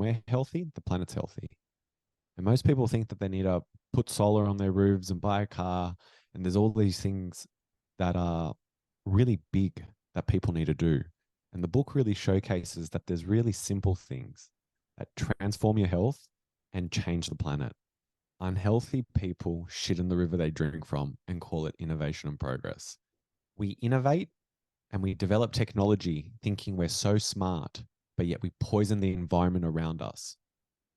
we're healthy, the planet's healthy. And most people think that they need to put solar on their roofs and buy a car. And there's all these things that are really big that people need to do. And the book really showcases that there's really simple things that transform your health and change the planet. Unhealthy people shit in the river they drink from and call it innovation and progress. We innovate and we develop technology thinking we're so smart, but yet we poison the environment around us.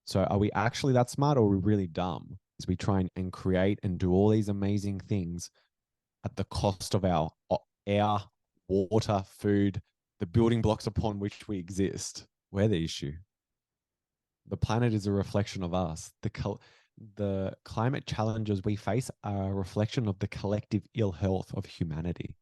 So are we actually that smart, or are we really dumb as we try and create and do all these amazing things at the cost of our air, water, food, the building blocks upon which we exist? We're the issue. The planet is a reflection of us. The climate challenges we face are a reflection of the collective ill health of humanity.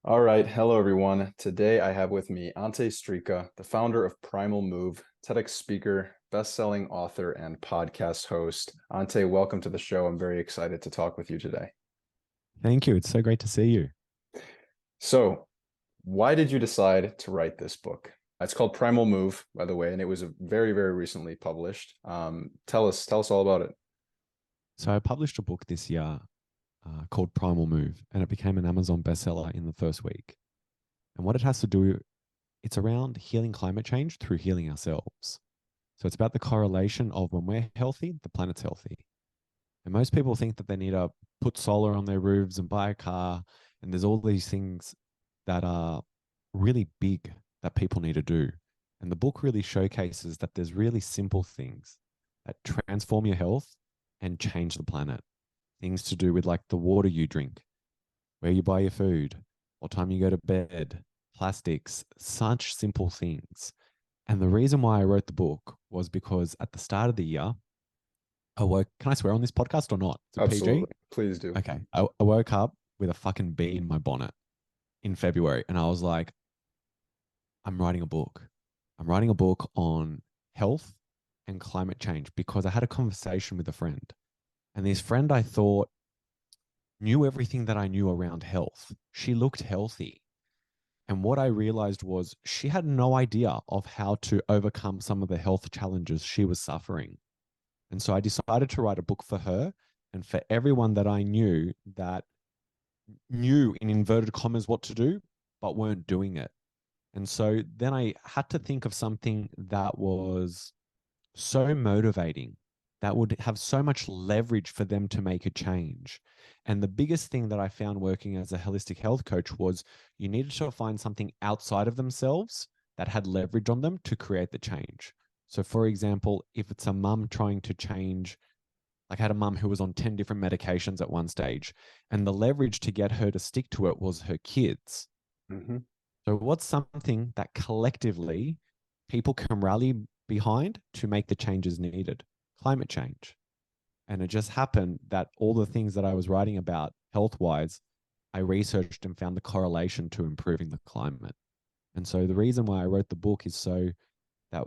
All right. Hello, everyone. Today I have with me Ante Strika, the founder of Primal Move, Tedx speaker, best-selling author, and podcast host. Ante, welcome to the show. I'm very excited to talk with you today. Thank you. It's so great to see you. So, why did you decide to write this book? It's called Primal Move, by the way, and it was very, very recently published. Tell us all about it. So I published a book this year called Primal Move, and it became an Amazon bestseller in the first week. And what it has to do, it's around healing climate change through healing ourselves. So it's about the correlation of when we're healthy, the planet's healthy. And most people think that they need to put solar on their roofs and buy a car. And there's all these things that are really big that people need to do. And the book really showcases that there's really simple things that transform your health and change the planet. Things to do with like the water you drink, where you buy your food, what time you go to bed, plastics, such simple things. And the reason why I wrote the book was because at the start of the year, can I swear on this podcast or not? Is it Absolutely. PG? Please do. Okay. I woke up with a fucking bee in my bonnet in February, and I was like, I'm writing a book. I'm writing a book on health and climate change because I had a conversation with a friend. And this friend I thought knew everything that I knew around health. She looked healthy. And what I realized was she had no idea of how to overcome some of the health challenges she was suffering. And so I decided to write a book for her and for everyone that I knew that knew in inverted commas what to do, but weren't doing it. And so then I had to think of something that was so motivating, that would have so much leverage for them to make a change. And the biggest thing that I found working as a holistic health coach was you needed to find something outside of themselves that had leverage on them to create the change. So for example, if it's a mum trying to change, like I had a mum who was on 10 different medications at one stage, and the leverage to get her to stick to it was her kids. Mm-hmm. So what's something that collectively people can rally behind to make the changes needed? Climate change. And it just happened that all the things that I was writing about health-wise, I researched and found the correlation to improving the climate. And so the reason why I wrote the book is so that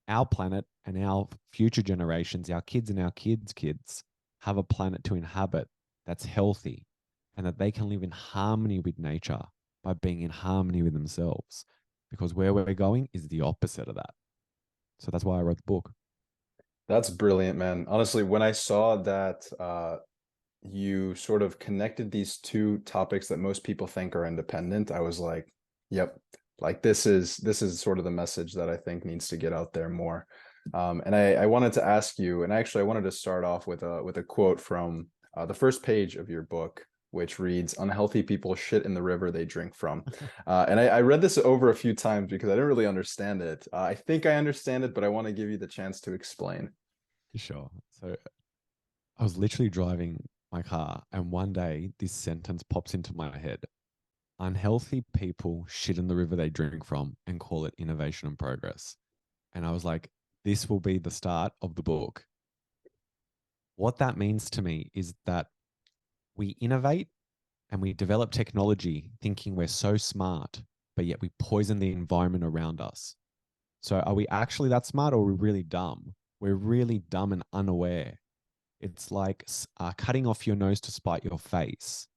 our planet and our future generations, our kids and our kids' kids, have a planet to inhabit that's healthy and that they can live in harmony with nature by being in harmony with themselves. Because where we're going is the opposite of that. So that's why I wrote the book. That's brilliant, man. Honestly, when I saw that you sort of connected these two topics that most people think are independent, I was like, yep, like this is sort of the message that I think needs to get out there more. And I wanted to ask you, and actually I wanted to start off with a quote from the first page of your book, which reads, "Unhealthy people shit in the river they drink from." And I read this over a few times because I didn't really understand it. I think I understand it, but I want to give you the chance to explain. Sure. So I was literally driving my car, and one day this sentence pops into my head. Unhealthy people shit in the river they drink from and call it innovation and progress. And I was like, this will be the start of the book. What that means to me is that we innovate and we develop technology thinking we're so smart, but yet we poison the environment around us. So are we actually that smart, or are we really dumb? We're really dumb and unaware. It's like cutting off your nose to spite your face.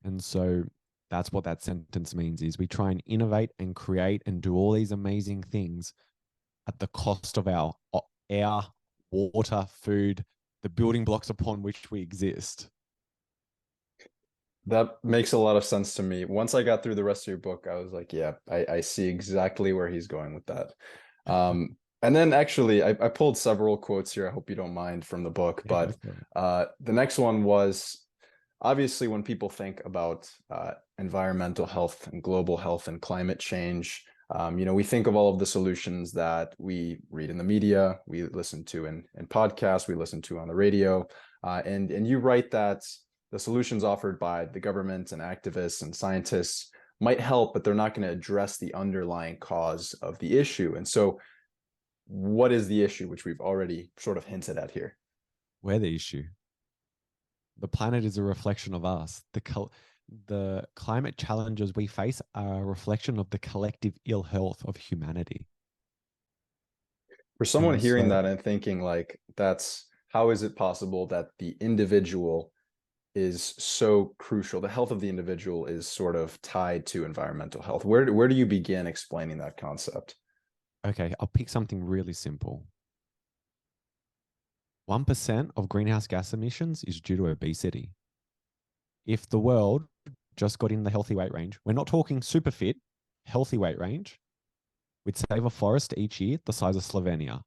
And so that's what that sentence means is we try and innovate and create and do all these amazing things at the cost of our air, water, food, the building blocks upon which we exist. That makes a lot of sense to me. Once I got through the rest of your book, I was like, yeah, I see exactly where he's going with that. And then actually, I pulled several quotes here. I hope you don't mind from the book, Yeah, go but for it. the next one was obviously when people think about environmental health and global health and climate change, we think of all of the solutions that we read in the media, we listen to in podcasts, we listen to on the radio, and you write that the solutions offered by the government and activists and scientists might help, but they're not going to address the underlying cause of the issue. And so, what is the issue, which we've already sort of hinted at here? We're the issue. The planet is a reflection of us. The climate challenges we face are a reflection of the collective ill health of humanity. For someone And hearing so, that and thinking like, that's how is it possible that the individual is so crucial? The health of the individual is sort of tied to environmental health. Where do you begin explaining that concept? okay, I'll pick something really simple. 1% of greenhouse gas emissions is due to obesity. If the world just got in the healthy weight range, we're not talking super fit, healthy weight range, we'd save a forest each year the size of Slovenia.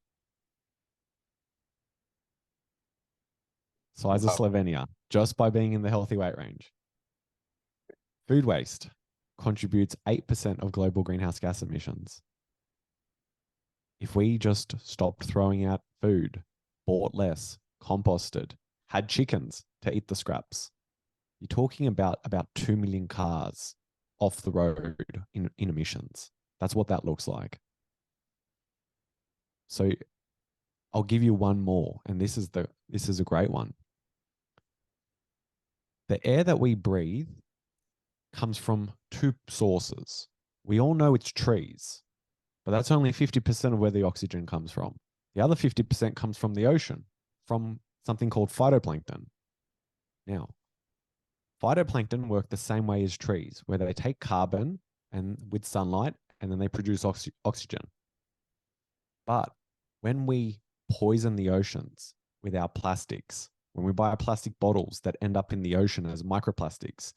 Size of Wow. Slovenia, just by being in the healthy weight range. Food waste contributes 8% of global greenhouse gas emissions. If we just stopped throwing out food, bought less, composted, had chickens to eat the scraps, you're talking about 2 million cars off the road in emissions. That's what that looks like. So I'll give you one more, and this is a great one. The air that we breathe comes from two sources. We all know it's trees, but that's only 50% of where the oxygen comes from. The other 50% comes from the ocean, from something called phytoplankton. Now, phytoplankton work the same way as trees, where they take carbon and with sunlight, and then they produce oxygen. But when we poison the oceans with our plastics, when we buy plastic bottles that end up in the ocean as microplastics,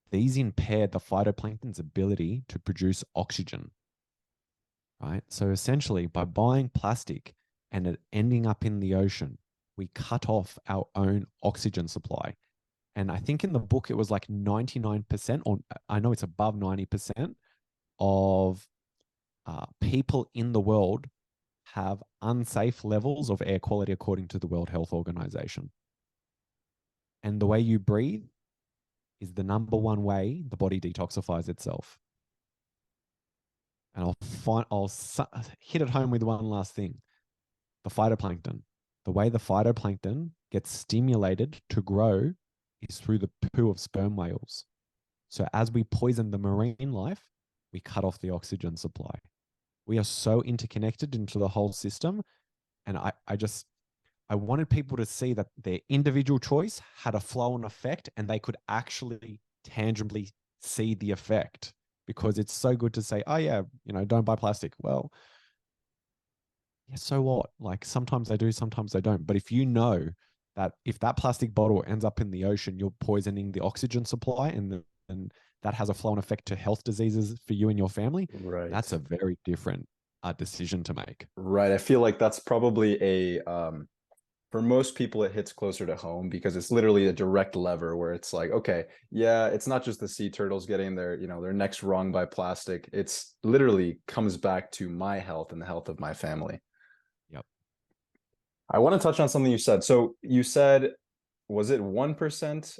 these impair the phytoplankton's ability to produce oxygen, right? So essentially, by buying plastic and it ending up in the ocean, we cut off our own oxygen supply. And I think in the book, it was like 99%, or I know it's above 90% of people in the world have unsafe levels of air quality according to the World Health Organization. And the way you breathe is the number one way the body detoxifies itself. And I'll hit it home with one last thing. The phytoplankton. The way the phytoplankton gets stimulated to grow is through the poo of sperm whales. So as we poison the marine life, we cut off the oxygen supply. We are so interconnected into the whole system. And I wanted people to see that their individual choice had a flow-on effect and they could actually tangibly see the effect, because it's so good to say, oh yeah, don't buy plastic. Well, yeah, so what? Like sometimes they do, sometimes they don't. But if you know that if that plastic bottle ends up in the ocean, you're poisoning the oxygen supply and that has a flow-on effect to health diseases for you and your family, Right. that's a very different decision to make. Right. I feel like that's probably for most people, it hits closer to home because it's literally a direct lever where it's like, okay, yeah, it's not just the sea turtles getting their necks wrung by plastic. It's literally comes back to my health and the health of my family. Yep. I want to touch on something you said. So you said, was it 1%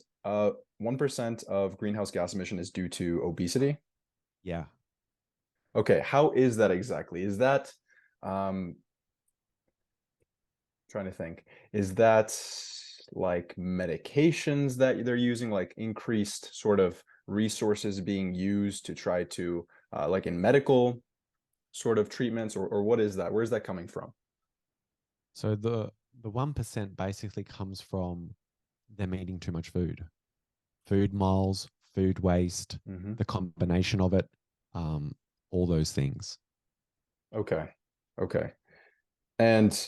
of greenhouse gas emission is due to obesity? Yeah. Okay, how is that exactly? Is that trying to think. Is that like medications that they're using, like increased sort of resources being used to try to, like in medical sort of treatments, or what is that? Where's that coming from? So the 1% basically comes from them eating too much food miles, food waste, Mm-hmm. the combination of it, all those things. Okay. Okay. And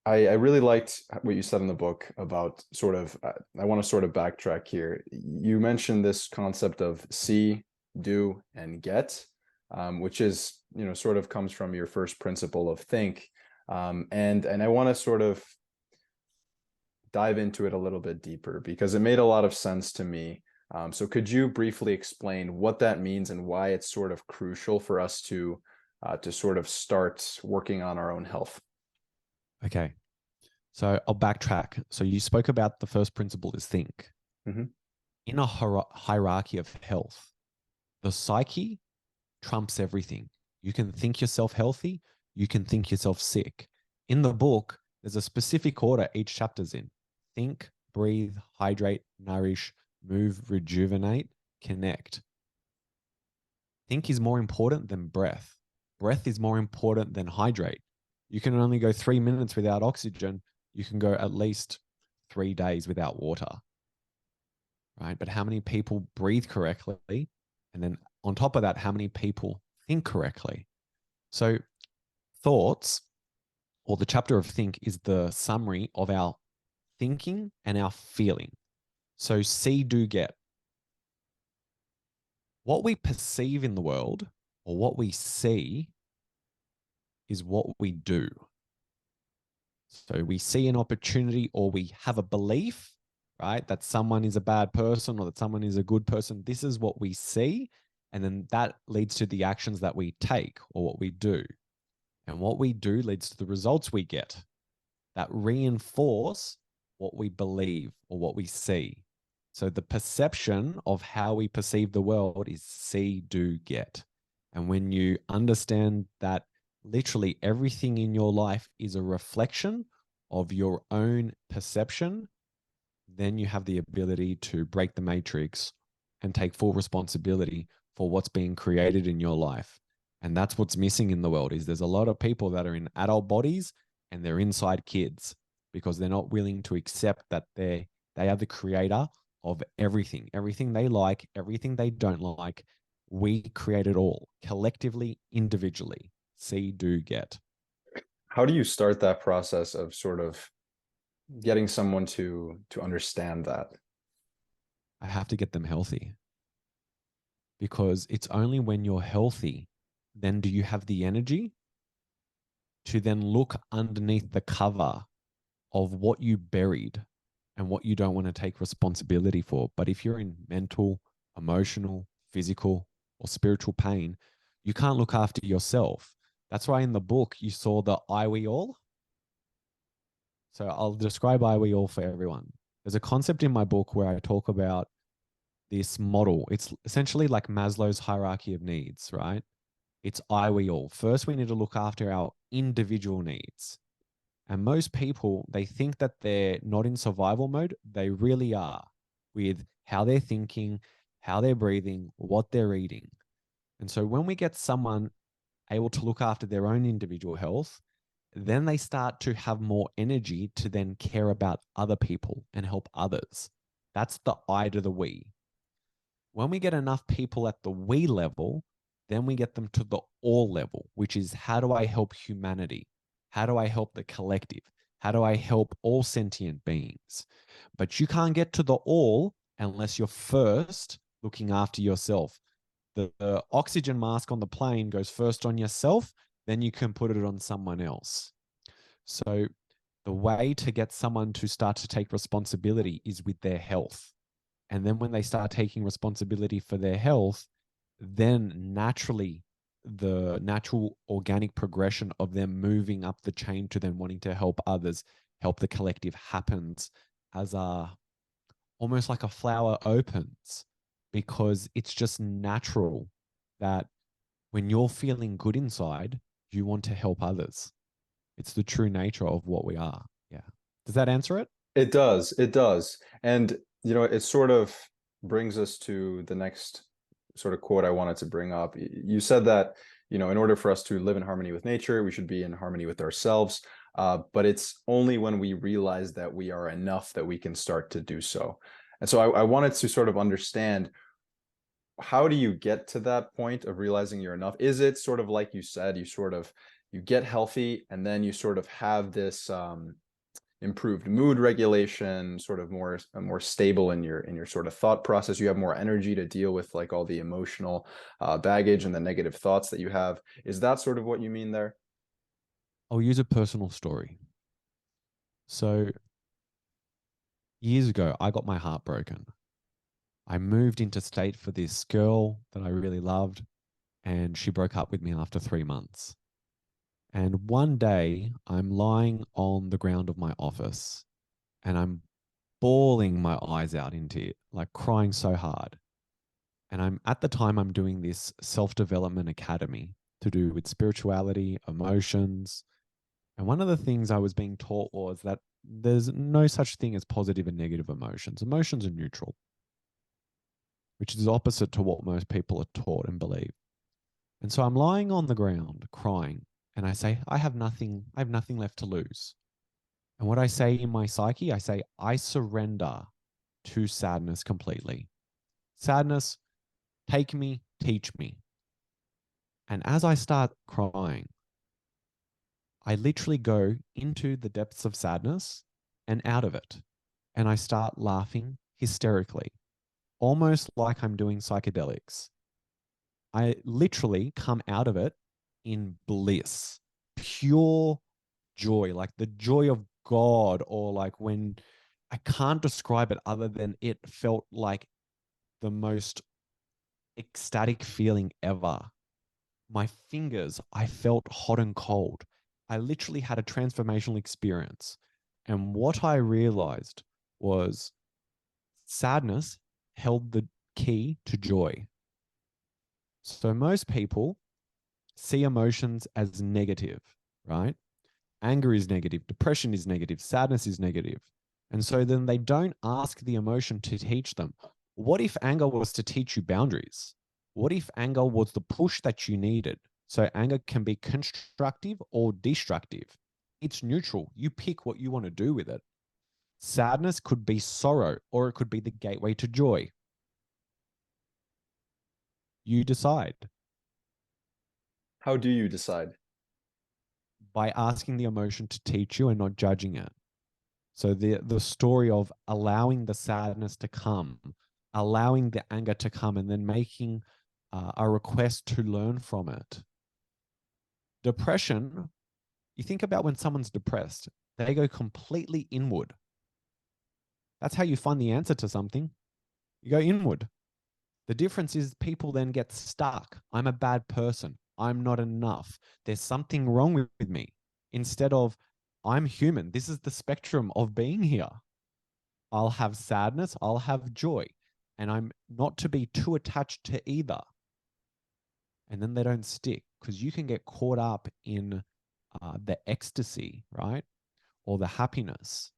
I really liked what you said in the book about sort of, I want to sort of backtrack here. You mentioned this concept of see, do, and get, which is, sort of comes from your first principle of think. And I want to sort of dive into it a little bit deeper because it made a lot of sense to me. So could you briefly explain what that means and why it's sort of crucial for us to sort of start working on our own health? Okay. So I'll backtrack. So you spoke about the first principle is think. Mhm. In a hierarchy of health, the psyche trumps everything. You can think yourself healthy, you can think yourself sick. In the book, there's a specific order each chapter's in: think, breathe, hydrate, nourish, move, rejuvenate, connect. Think is more important than breath. Breath is more important than hydrate. You can only go 3 minutes without oxygen. You can go at least 3 days without water, right? But how many people breathe correctly? And then on top of that, how many people think correctly? So thoughts, or the chapter of think, is the summary of our thinking and our feeling. So see, do, get. What we perceive in the world or what we see is what we do. So we see an opportunity or we have a belief, right, that someone is a bad person or that someone is a good person. This is what we see. And then that leads to the actions that we take or what we do. And what we do leads to the results we get that reinforce what we believe or what we see. So the perception of how we perceive the world is see, do, get. And when you understand that literally everything in your life is a reflection of your own perception, then you have the ability to break the matrix and take full responsibility for what's being created in your life. And that's what's missing in the world is there's a lot of people that are in adult bodies and they're inside kids because they're not willing to accept that they are the creator of everything, everything they like, everything they don't like. We create it all collectively, individually. See, do, get. How do you start that process of sort of getting someone to understand that? I have to get them healthy because it's only when you're healthy then do you have the energy to then look underneath the cover of what you buried and what you don't want to take responsibility for. But if you're in mental, emotional, physical, or spiritual pain, you can't look after yourself. That's why in the book you saw the I we all. So I'll describe I we all for everyone. There's a concept in my book where I talk about this model. It's essentially like Maslow's hierarchy of needs, right? It's I we all. First, we need to look after our individual needs. And most people, they think that they're not in survival mode. They really are with how they're thinking, how they're breathing, what they're eating. And so when we get someone able to look after their own individual health, then they start to have more energy to then care about other people and help others. That's the I to the we. When we get enough people at the we level, then we get them to the all level, which is how do I help humanity? How do I help the collective? How do I help all sentient beings? But you can't get to the all unless you're first looking after yourself. The oxygen mask on the plane goes first on yourself, then you can put it on someone else. So the way to get someone to start to take responsibility is with their health. And then when they start taking responsibility for their health, then naturally the natural organic progression of them moving up the chain to then wanting to help others, help the collective happens as almost like a flower opens, because it's just natural that when you're feeling good inside, you want to help others. It's the true nature of what we are. Yeah. Does that answer it? It does. It does. And, it sort of brings us to the next sort of quote I wanted to bring up. You said that, in order for us to live in harmony with nature, we should be in harmony with ourselves. but it's only when we realize that we are enough that we can start to do so. And so I wanted to sort of understand, how do you get to that point of realizing you're enough? Is it sort of like you said, you get healthy and then you sort of have this improved mood regulation, sort of more stable in your sort of thought process. You have more energy to deal with like all the emotional baggage and the negative thoughts that you have. Is that sort of what you mean there? I'll use a personal story. So years ago, I got my heart broken. I moved interstate for this girl that I really loved, and she broke up with me after 3 months. And one day, I'm lying on the ground of my office and I'm bawling my eyes out into it, like crying so hard. And I'm at the time, I'm doing this self development academy to do with spirituality, emotions. And one of the things I was being taught was that there's no such thing as positive and negative emotions. Emotions are neutral, which is opposite to what most people are taught and believe. And so I'm lying on the ground crying, and I say, I have nothing left to lose. And what I say in my psyche, I say, I surrender to sadness completely. Sadness, take me, teach me. And as I start crying, I literally go into the depths of sadness and out of it. And I start laughing hysterically, almost like I'm doing psychedelics. I literally come out of it in bliss, pure joy, like the joy of God, or like when I can't describe it other than it felt like the most ecstatic feeling ever. My fingers, I felt hot and cold. I literally had a transformational experience. And what I realized was sadness held the key to joy. So most people see emotions as negative, right? Anger is negative, depression is negative, sadness is negative. And so then they don't ask the emotion to teach them. What if anger was to teach you boundaries? What if anger was the push that you needed? So anger can be constructive or destructive. It's neutral. You pick what you want to do with it. Sadness could be sorrow, or it could be the gateway to joy. You decide How do you decide? by asking the emotion to teach you and not judging it. So the story of allowing the sadness to come, allowing the anger to come, and then making a request to learn from it. Depression, you think about when someone's depressed, they go completely inward. That's how you find the answer to something. You go inward. The difference is people then get stuck. I'm a bad person. I'm not enough. There's something wrong with me. Instead of, I'm human. This is the spectrum of being here. I'll have sadness, I'll have joy, and I'm not to be too attached to either. And then they don't stick, because you can get caught up in the ecstasy, right? Or the happiness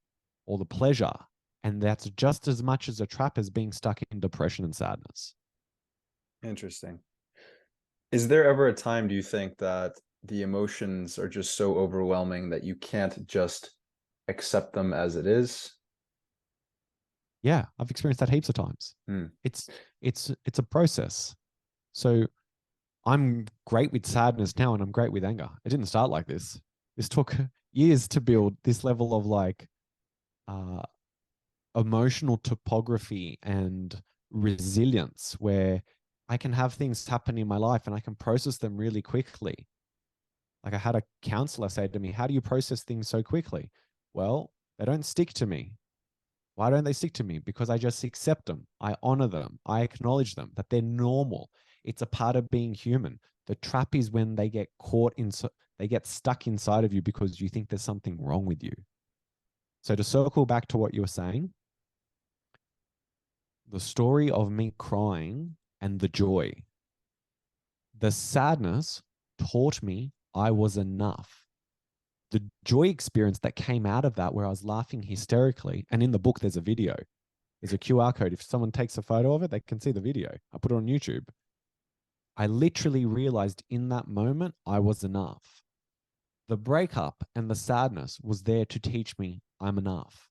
or the pleasure. And that's just as much as a trap as being stuck in depression and sadness. Interesting. Is there ever a time, do you think, that the emotions are just so overwhelming that you can't just accept them as it is? Yeah, I've experienced that heaps of times. Hmm. It's a process. So I'm great with sadness now and I'm great with anger. It didn't start like this. This took years to build this level of like uh, emotional topography and resilience where I can have things happen in my life and I can process them really quickly. Like I had a counselor say to me, how do you process things so quickly? Well, they don't stick to me. Why don't they stick to me? Because I just accept them. I honor them. I acknowledge them, that they're normal. It's a part of being human. The trap is when they get caught in, they get stuck inside of you because you think there's something wrong with you. So to circle back to what you were saying, the story of me crying and the joy, the sadness taught me I was enough. The joy experience that came out of that, where I was laughing hysterically, and in the book, there's a video. There's a QR code. If someone takes a photo of it, they can see the video. I put it on YouTube. I literally realized in that moment I was enough. The breakup and the sadness was there to teach me I'm enough.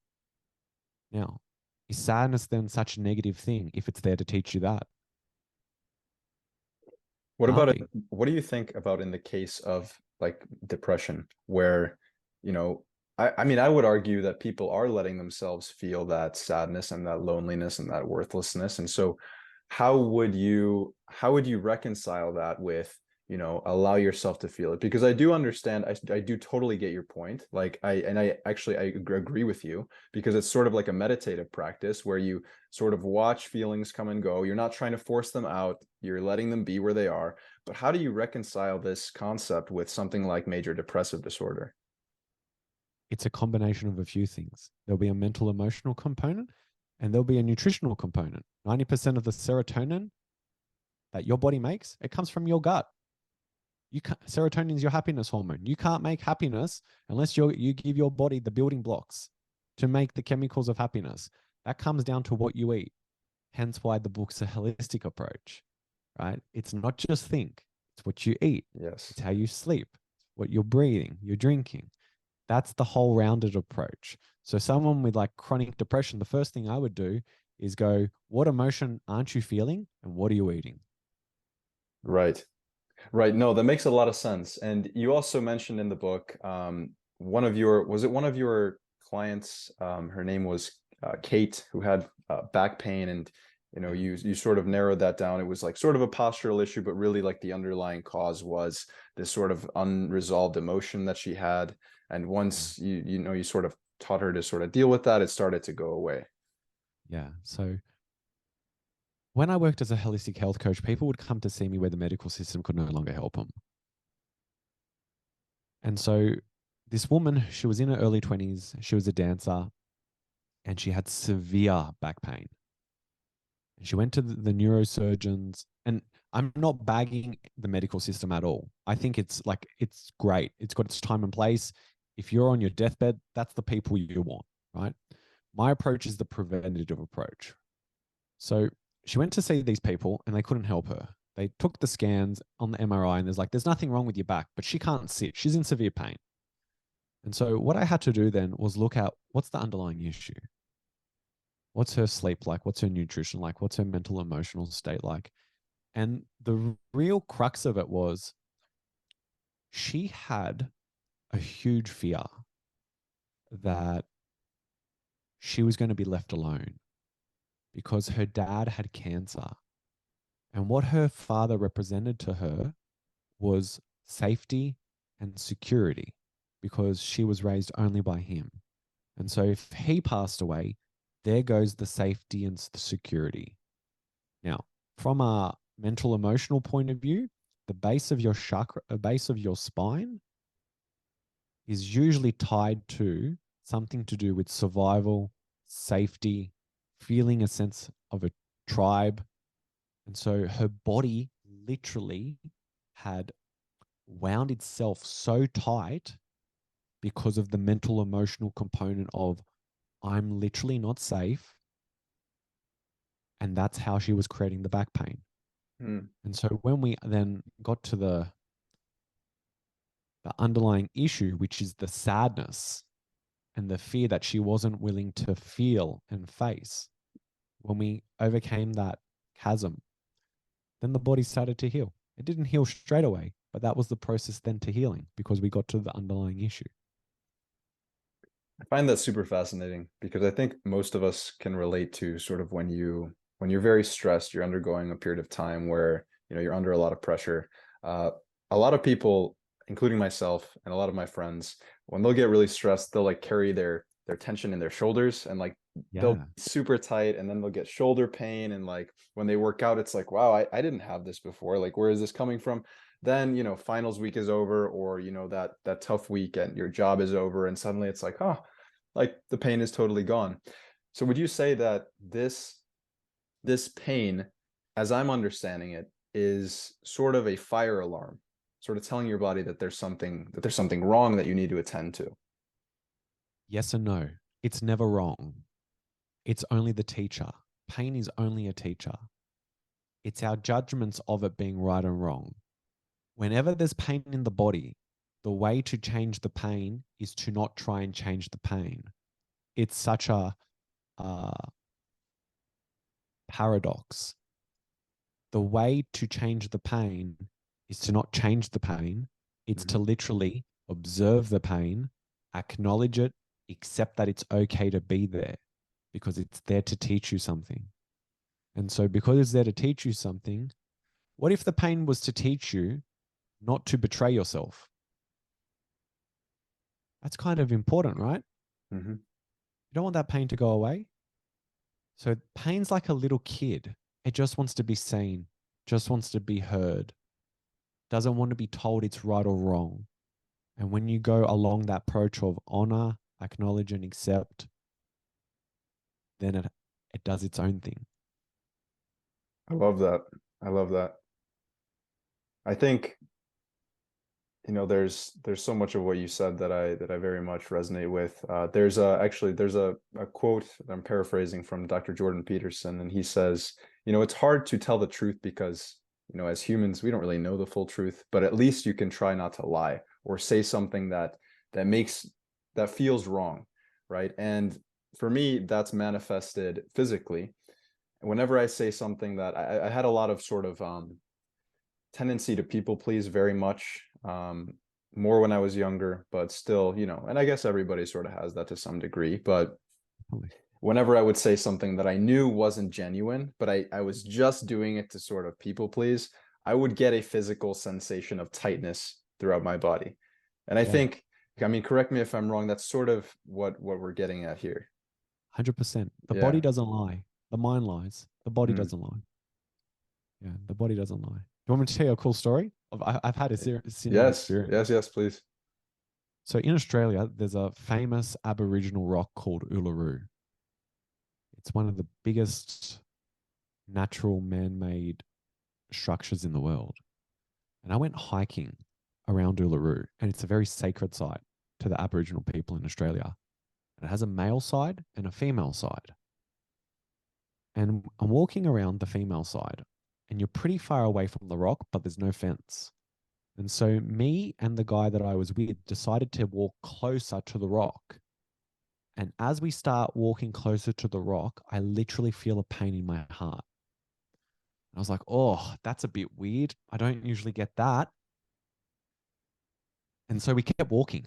Now, is sadness then such a negative thing if it's there to teach you that? What Can't about it? be. What do you think about in the case of like depression, where, you know, I mean, I would argue that people are letting themselves feel that sadness and that loneliness and that worthlessness. And so how would you reconcile that with, allow yourself to feel it? Because I do understand, I do totally get your point. Like I agree with you, because it's sort of like a meditative practice where you sort of watch feelings come and go. You're not trying to force them out. You're letting them be where they are. But how do you reconcile this concept with something like major depressive disorder? It's a combination of a few things. There'll be a mental emotional component and there'll be a nutritional component. 90% of the serotonin that your body makes, it comes from your gut. Serotonin is your happiness hormone. You can't make happiness unless you give your body the building blocks to make the chemicals of happiness. That comes down to what you eat. Hence why the book's a holistic approach, right? It's not just think, it's what you eat. Yes. It's how you sleep, what you're breathing, you're drinking. That's the whole rounded approach. So someone with like chronic depression, the first thing I would do is go, what emotion aren't you feeling and what are you eating? Right. Right. No, that makes a lot of sense. And you also mentioned in the book, was it one of your clients? Her name was Kate, who had back pain, and Yeah. you sort of narrowed that down. It was like sort of a postural issue, but really like the underlying cause was this sort of unresolved emotion that she had. And Yeah. once you sort of taught her to sort of deal with that, it started to go away. Yeah. So when I worked as a holistic health coach, people would come to see me where the medical system could no longer help them. And so this woman, she was in her early 20s, she was a dancer, and she had severe back pain. And she went to the neurosurgeons, and I'm not bagging the medical system at all. I think it's great. It's got its time and place. If you're on your deathbed, that's the people you want, right? My approach is the preventative approach. So she went to see these people and they couldn't help her. They took the scans on the MRI and there's nothing wrong with your back, but she can't sit. She's in severe pain. And so what I had to do then was look at what's the underlying issue? What's her sleep like? What's her nutrition like? What's her mental emotional state like? And the real crux of it was she had a huge fear that she was going to be left alone because her dad had cancer. And what her father represented to her was safety and security because she was raised only by him. And so if he passed away, there goes the safety and the security. Now, from a mental emotional point of view, the base of your chakra, the base of your spine is usually tied to something to do with survival, safety, feeling a sense of a tribe. And so her body literally had wound itself so tight because of the mental emotional component of I'm literally not safe. And that's how she was creating the back pain. Hmm. And so when we then got to the underlying issue, which is the sadness and the fear that she wasn't willing to feel and face, when we overcame that chasm, then the body started to heal. It didn't heal straight away, but that was the process then to healing because we got to the underlying issue. I find that super fascinating because I think most of us can relate to sort of when you're very stressed, you're undergoing a period of time where you're under a lot of pressure. Uh, a lot of people, including myself and a lot of my friends, when they'll get really stressed, they'll like carry their tension in their shoulders, and like they'll be Yeah. super tight, and then they'll get shoulder pain. And like when they work out, it's like, wow, I didn't have this before. Like, where is this coming from? Then finals week is over, or that tough week and your job is over, and suddenly it's like, oh, like the pain is totally gone. So would you say that this pain, as I'm understanding it, is sort of a fire alarm, sort of telling your body that there's something wrong that you need to attend to? Yes and no. It's never wrong. It's only the teacher. Pain is only a teacher. It's our judgments of it being right and wrong. Whenever there's pain in the body, the way to change the pain is to not try and change the pain. It's such a paradox. The way to change the pain is to not change the pain. It's to literally observe the pain, acknowledge it, accept that it's okay to be there because it's there to teach you something. And so because it's there to teach you something, what if the pain was to teach you not to betray yourself? That's kind of important, right? Mm-hmm. You don't want that pain to go away. So pain's like a little kid. It just wants to be seen, just wants to be heard, doesn't want to be told it's right or wrong. And when you go along that approach of honor, acknowledge, and accept, then it does its own thing. I love that. I love that. I think, there's so much of what you said that I very much resonate with. There's a quote that I'm paraphrasing from Dr. Jordan Peterson, and he says, it's hard to tell the truth because, as humans, we don't really know the full truth, but at least you can try not to lie or say something that feels wrong, right? And for me, that's manifested physically. Whenever I say something that I had a lot of sort of tendency to people please very much, more when I was younger, but still, and I guess everybody sort of has that to some degree. But whenever I would say something that I knew wasn't genuine, but I was just doing it to sort of people please, I would get a physical sensation of tightness throughout my body. And I think, I mean, correct me if I'm wrong, that's sort of what we're getting at here. 100%. The body doesn't lie. The mind lies. The body doesn't lie. Yeah, the body doesn't lie. Do you want me to tell you a cool story? I've had a similar experience. Yes, please. So in Australia, there's a famous Aboriginal rock called Uluru. It's one of the biggest natural man-made structures in the world. And I went hiking around Uluru, and it's a very sacred site to the Aboriginal people in Australia. And it has a male side and a female side. And I'm walking around the female side, and you're pretty far away from the rock, but there's no fence. And so me and the guy that I was with decided to walk closer to the rock. And as we start walking closer to the rock, I literally feel a pain in my heart. And I was like, oh, that's a bit weird. I don't usually get that. And so we kept walking.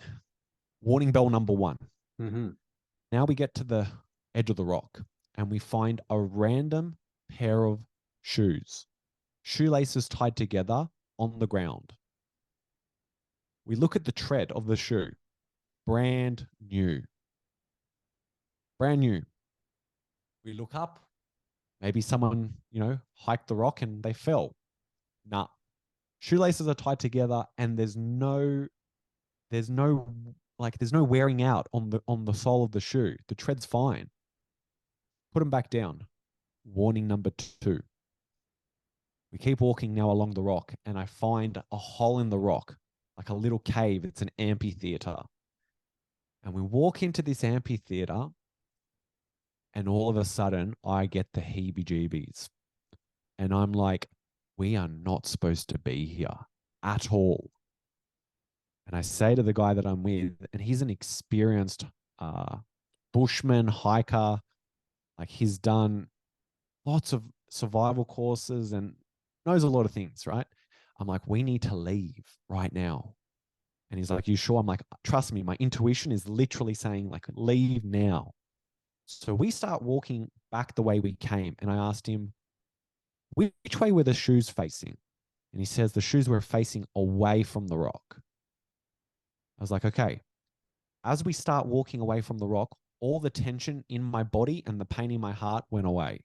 Warning bell number 1. Now we get to the edge of the rock and we find a random pair of shoes, shoelaces tied together on the ground. We look at the tread of the shoe, brand new. Brand new. We look up, maybe someone, hiked the rock and they fell. Nah. Shoelaces are tied together and there's no wearing out on the sole of the shoe. The tread's fine. Put them back down. Warning number 2. We keep walking now along the rock and I find a hole in the rock, like a little cave. It's an amphitheater. And we walk into this amphitheater and all of a sudden I get the heebie-jeebies. And I'm like, we are not supposed to be here at all. And I say to the guy that I'm with, and he's an experienced bushman, hiker. Like he's done lots of survival courses and knows a lot of things, right? I'm like, we need to leave right now. And he's like, you sure? I'm like, trust me, my intuition is literally saying like, leave now. So we start walking back the way we came. And I asked him, which way were the shoes facing? And he says the shoes were facing away from the rock. I was like, okay. As we start walking away from the rock, all the tension in my body and the pain in my heart went away.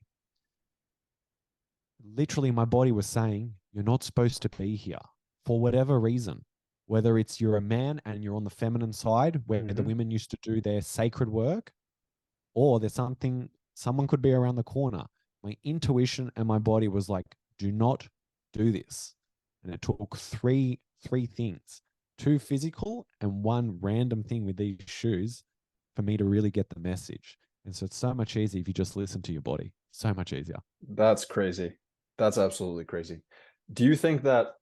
Literally, my body was saying, you're not supposed to be here for whatever reason. Whether it's you're a man and you're on the feminine side where the women used to do their sacred work, or there's someone could be around the corner. My intuition and my body was like, do not do this. And it took three things, 2 physical and 1 random thing with these shoes for me to really get the message. And so it's so much easier if you just listen to your body. So much easier. That's crazy. That's absolutely crazy. Do you think that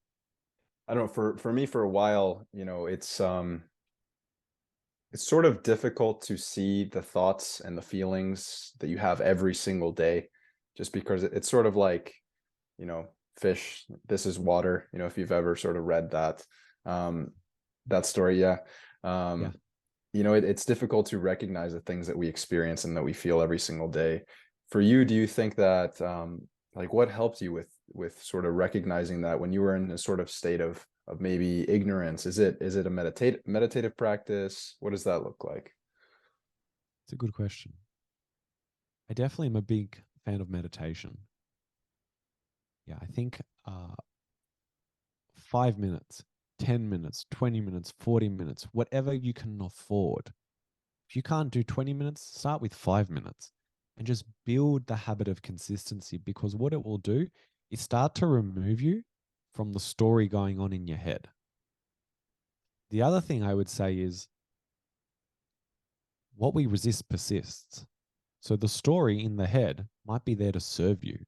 I don't know, for me, for a while, it's sort of difficult to see the thoughts and the feelings that you have every single day, just because it's sort of like, fish, this is water, if you've ever sort of read um, that story. Yeah. Yeah. Um, it's difficult to recognize the things that we experience and that we feel every single day. For you, do you think that, like, what helped you with sort of recognizing that when you were in a sort of state of maybe ignorance? Is it a meditative practice? What does that look like? It's a good question. I definitely am a big fan of meditation. Yeah, I think 5 minutes, 10 minutes, 20 minutes, 40 minutes, whatever you can afford. If you can't do 20 minutes, start with 5 minutes and just build the habit of consistency, because what it will do is start to remove you from the story going on in your head. The other thing I would say is what we resist persists. So the story in the head might be there to serve you.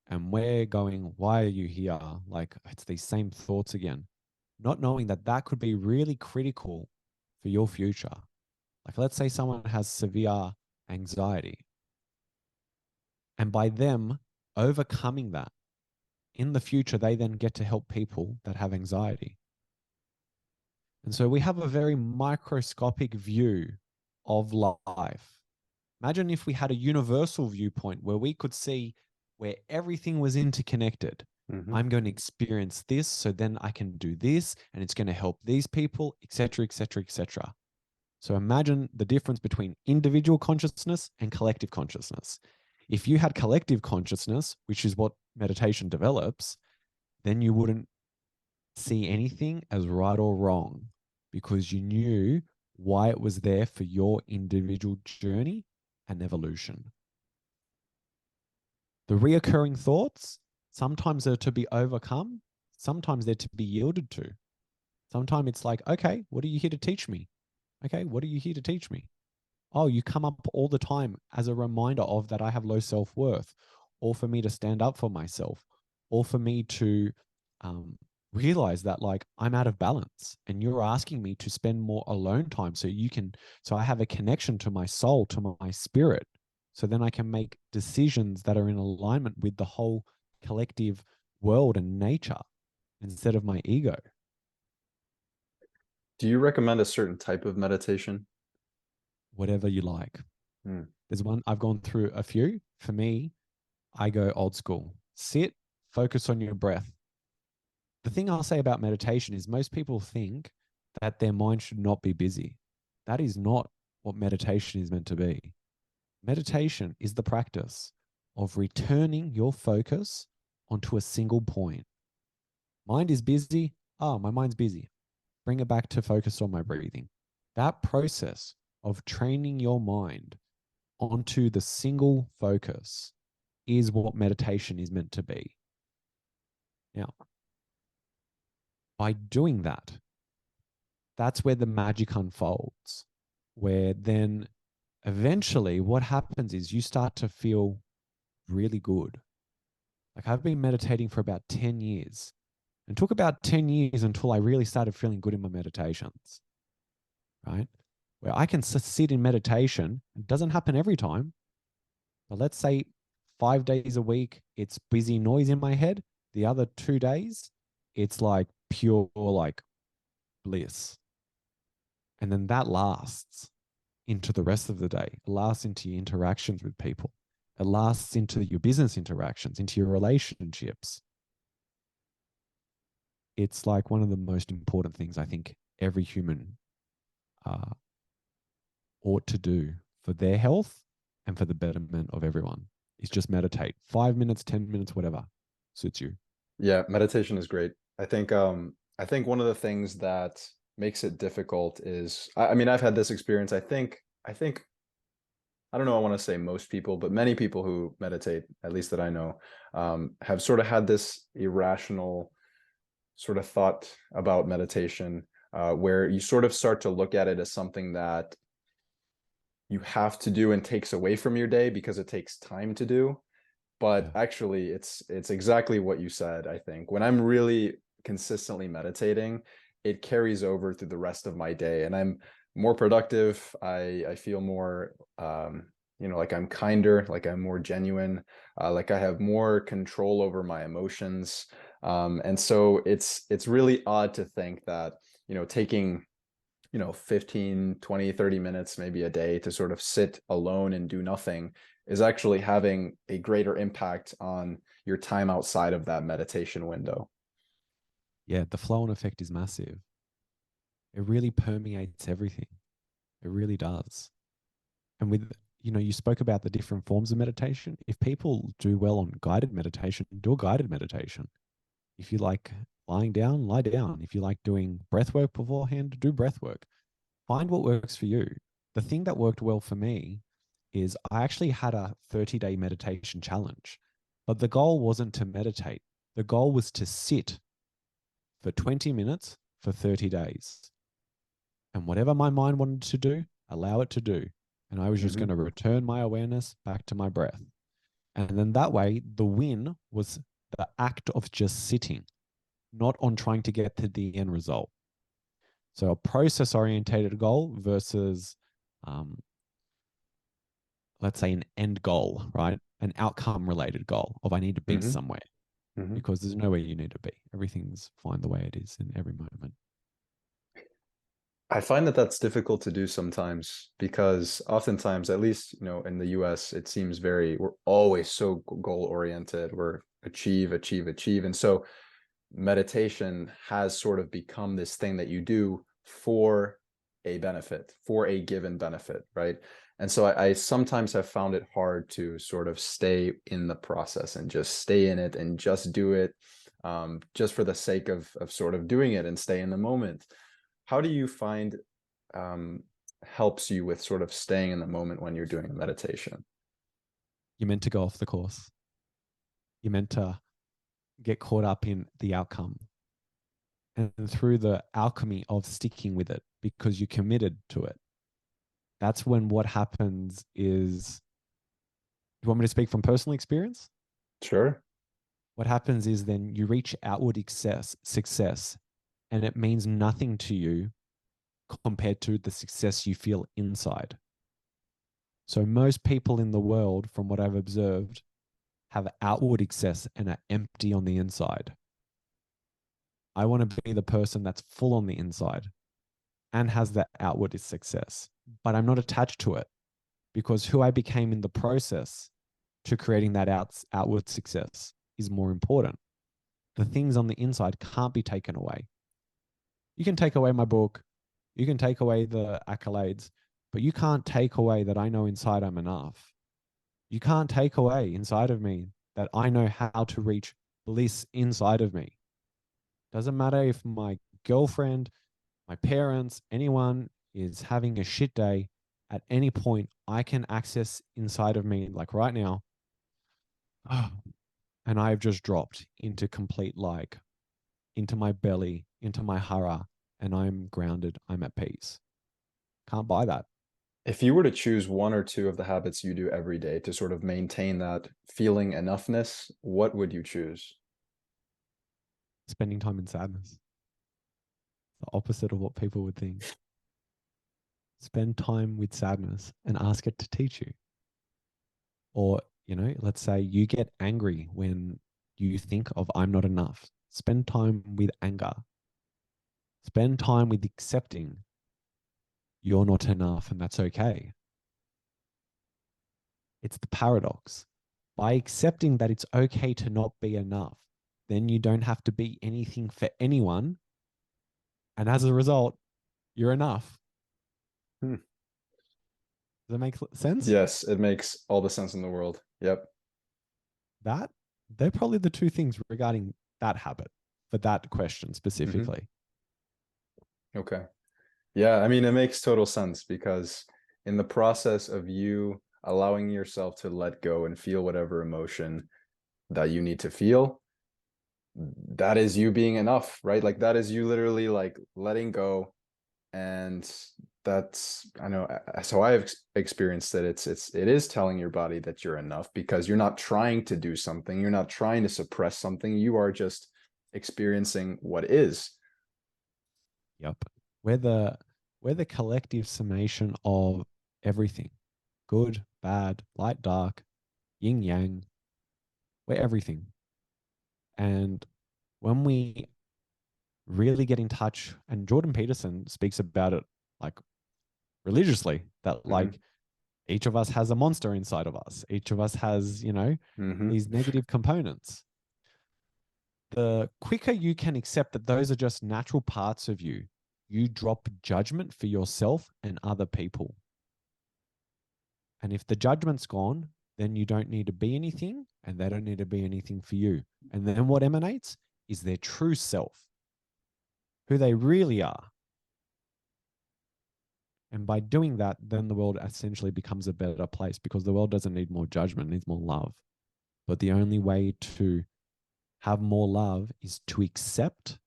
And we're going, why are you here? Like, it's these same thoughts again. Not knowing that that could be really critical for your future. Like, let's say someone has severe anxiety. And by them overcoming that, in the future, they then get to help people that have anxiety. And so we have a very microscopic view of life. Imagine if we had a universal viewpoint where we could see where everything was interconnected. Hmm. I'm going to experience this, so then I can do this, and it's going to help these people, etc., etc., etc. So imagine the difference between individual consciousness and collective consciousness. If you had collective consciousness, which is what meditation develops, then you wouldn't see anything as right or wrong, because you knew why it was there for your individual journey and evolution. The reoccurring thoughts, sometimes they're to be overcome, sometimes they're to be yielded to. Sometimes it's like, okay, what are you here to teach me? Okay, what are you here to teach me? Oh, you come up all the time as a reminder of that I have low self worth, or for me to stand up for myself, or for me to um, realize that like I'm out of balance, and you're asking me to spend more alone time so you can, so I have a connection to my soul, to my spirit, so then I can make decisions that are in alignment with the whole collective world and nature instead of my ego. Do you recommend a certain type of meditation? Whatever you like. Hmm. There's one I've gone through a few. For me, I go old school. Sit, focus on your breath. The thing I'll say about meditation is most people think that their mind should not be busy. That is not what meditation is meant to be. Meditation is the practice of returning your focus onto a single point. Mind is busy. Oh, my mind's busy. Bring it back to focus on my breathing. That process of training your mind onto the single focus is what meditation is meant to be. Now, by doing that, that's where the magic unfolds, where then eventually what happens is you start to feel really good. Like I've been meditating for about 10 years and took about 10 years until I really started feeling good in my meditations, right? Where I can sit in meditation. It doesn't happen every time, but let's say 5 days a week, it's busy noise in my head. The other 2 days, it's like pure like bliss. And then that lasts into the rest of the day. It lasts into your interactions with people. It lasts into your business interactions, into your relationships. It's like one of the most important things I think every human uh, ought to do for their health and for the betterment of everyone is just meditate. 5 minutes, 10 minutes, whatever suits you. Yeah, meditation is great. I think one of the things that makes it difficult is, I mean, I've had this experience. I think I don't know, I want to say most people, but many people who meditate, at least that I know, have sort of had this irrational sort of thought about meditation, where you sort of start to look at it as something that you have to do and takes away from your day because it takes time to do. But Yeah. actually, it's exactly what you said. I think when I'm really consistently meditating, it carries over through the rest of my day, and I'm more productive. I feel more, like I'm kinder, like I'm more genuine, like I have more control over my emotions. And so it's really odd to think that, taking 15, 20, 30 minutes maybe a day to sort of sit alone and do nothing is actually having a greater impact on your time outside of that meditation window. Yeah, the flow on effect is massive. It really permeates everything. It really does. And with, you spoke about the different forms of meditation. If people do well on guided meditation, do a guided meditation. If you like lying down, lie down. If you like doing breath work beforehand, do breath work. Find what works for you. The thing that worked well for me is I actually had a 30-day meditation challenge, but the goal wasn't to meditate. The goal was to sit for 20 minutes for 30 days. And whatever my mind wanted to do, allow it to do. And I was just going Hmm. to return my awareness back to my breath. And then that way, the win was the act of just sitting, not on trying to get to the end result. So a process orientated goal versus, um, let's say, an end goal, right? An outcome related goal of I need to be Hmm. somewhere, Hmm. because there's nowhere you need to be. Everything's fine the way it is in every moment. I find that that's difficult to do sometimes because oftentimes, at least, in the US, it seems we're always so goal oriented. We're achieve, achieve, achieve. And so meditation has sort of become this thing that you do for a benefit, for a given benefit, right? And so I sometimes have found it hard to sort of stay in the process and just stay in it and just do it, just for the sake of sort of doing it and stay in the moment. How do you find um, helps you with sort of staying in the moment when you're doing a meditation? You're meant to go off the course. You're meant to get caught up in the outcome. And through the alchemy of sticking with it because you're committed to it, that's when what happens is, do you want me to speak from personal experience? Sure. What happens is then you reach outward success, and it means nothing to you compared to the success you feel inside. So most people in the world, from what I've observed, have outward success and are empty on the inside. I want to be the person that's full on the inside and has that outward success, but I'm not attached to it because who I became in the process to creating that outward success is more important. The things on the inside can't be taken away. You can take away my book, you can take away the accolades, but you can't take away that I know inside I'm enough. You can't take away inside of me that I know how to reach bliss inside of me. Doesn't matter if my girlfriend, my parents, anyone is having a shit day at any point, I can access inside of me, like right now, and I've just dropped into complete, like, into my belly, into my hara, and I'm grounded, I'm at peace. Can't buy that. If you were to choose one or two of the habits you do every day to sort of maintain that feeling enoughness, what would you choose? Spending time in sadness, the opposite of what people would think. Spend time with sadness and ask it to teach you. Or, let's say you get angry when you think of I'm not enough. Spend time with anger. Spend time with accepting you're not enough and that's okay. It's the paradox. By accepting that it's okay to not be enough, then you don't have to be anything for anyone. And as a result, you're enough. Hmm. Does that make sense? Yes, it makes all the sense in the world. Yep. That they're probably the two things regarding that habit for that question Hmm. specifically. Okay. Yeah, I mean, it makes total sense because in the process of you allowing yourself to let go and feel whatever emotion that you need to feel, that is you being enough, right? Like that is you literally like letting go. And that's, I know, so I've experienced that it is telling your body that you're enough because you're not trying to do something, you're not trying to suppress something, you are just experiencing what is. Yep. We're the collective summation of everything. Good, bad, light, dark, yin, yang. We're everything. And when we really get in touch, and Jordan Peterson speaks about it like religiously, that like each of us has a monster inside of us. Each of us has, these negative components. The quicker you can accept that those are just natural parts of you, you drop judgment for yourself and other people. And if the judgment's gone, then you don't need to be anything, and they don't need to be anything for you. And then what emanates is their true self, who they really are. And by doing that, then the world essentially becomes a better place, because the world doesn't need more judgment, it needs more love. But the only way to have more love is to accept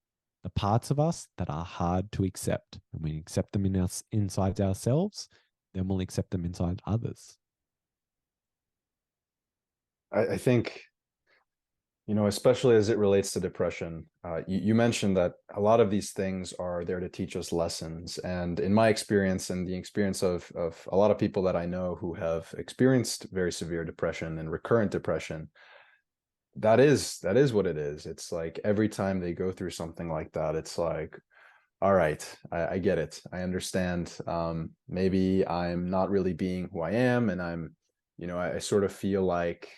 the parts of us that are hard to accept. And we accept them inside ourselves, then we'll accept them inside others. I think, especially as it relates to depression, you mentioned that a lot of these things are there to teach us lessons. And in my experience, and the experience of a lot of people that I know who have experienced very severe depression and recurrent depression, that is what it is. It's like every time they go through something like that, it's like, all right, I get it. I understand. Maybe I'm not really being who I am. And I sort of feel like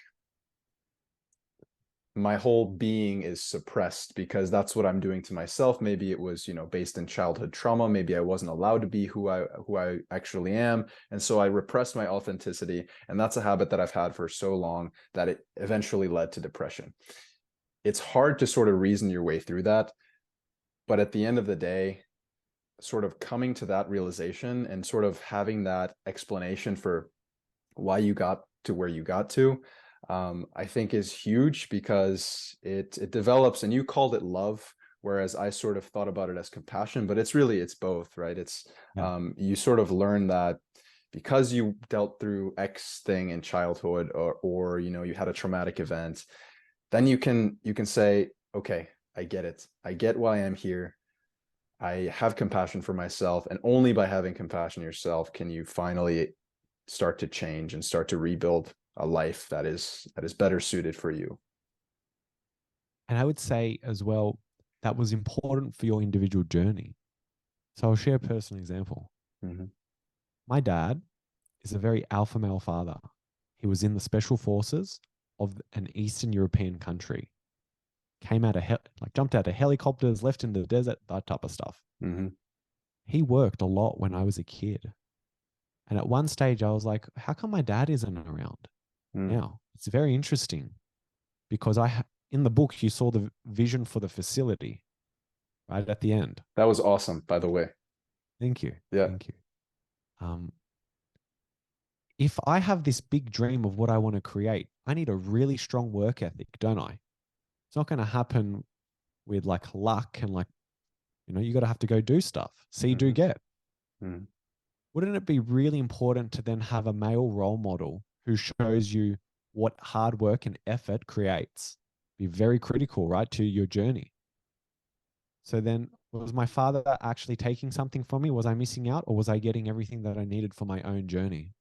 my whole being is suppressed because that's what I'm doing to myself. Maybe it was, based in childhood trauma. Maybe I wasn't allowed to be who I actually am. And so I repressed my authenticity. And that's a habit that I've had for so long that it eventually led to depression. It's hard to sort of reason your way through that. But at the end of the day, sort of coming to that realization and sort of having that explanation for why you got to where you got to, I think is huge, because it develops, and you called it love, whereas I sort of thought about it as compassion, but it's both, right? It's you sort of learn that because you dealt through X thing in childhood, or you had a traumatic event, then you can say, okay, I get it. I get why I'm here. I have compassion for myself, and only by having compassion yourself can you finally start to change and start to rebuild a life that is better suited for you. And I would say as well, that was important for your individual journey. So I'll share a personal example. My dad is a very alpha male father. He was in the special forces of an Eastern European country. Came out of jumped out of helicopters, left in the desert, that type of stuff. He worked a lot when I was a kid. And at one stage I was like, how come my dad isn't around? Now, it's very interesting, because in the book, you saw the vision for the facility right at the end. That was awesome, by the way. Thank you. Yeah. Thank you. If I have this big dream of what I want to create, I need a really strong work ethic, don't I? It's not going to happen with like luck and you got to have to go do stuff. See, do, get. Wouldn't it be really important to then have a male role model who shows you what hard work and effort creates? Be very critical, right, to your journey. So then, was my father actually taking something from me? Was I missing out, or was I getting everything that I needed for my own journey?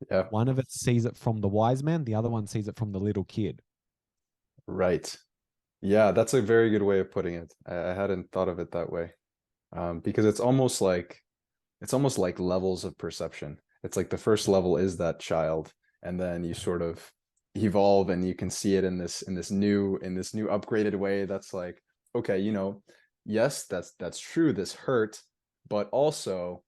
Yeah. One of it sees it from the wise man. The other one sees it from the little kid. Right. Yeah, that's a very good way of putting it. I hadn't thought of it that way. Because it's almost like levels of perception. It's like the first level is that child, and then you sort of evolve, and you can see it in this new upgraded way. That's like, okay, yes, that's true. This hurt, but also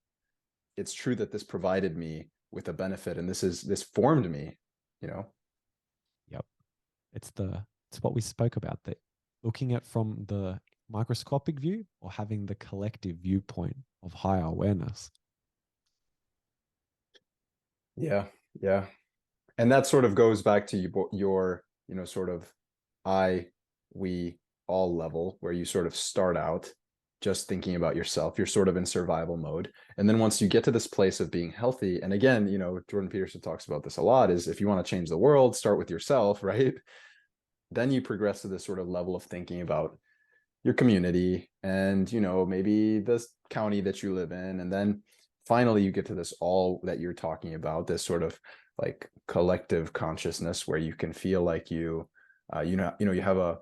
it's true that this provided me with a benefit, and this formed me. Yep. It's what we spoke about, that looking at from the microscopic view or having the collective viewpoint of higher awareness. Yeah. And that sort of goes back to your sort of we all level, where you sort of start out just thinking about yourself. You're sort of in survival mode, and then once you get to this place of being healthy, and again, Jordan Peterson talks about this a lot, is if you want to change the world, start with yourself, right? then you progress to this sort of level of thinking about your community and, maybe this county that you live in. And then finally you get to this all that you're talking about, this sort of like collective consciousness where you can feel like you have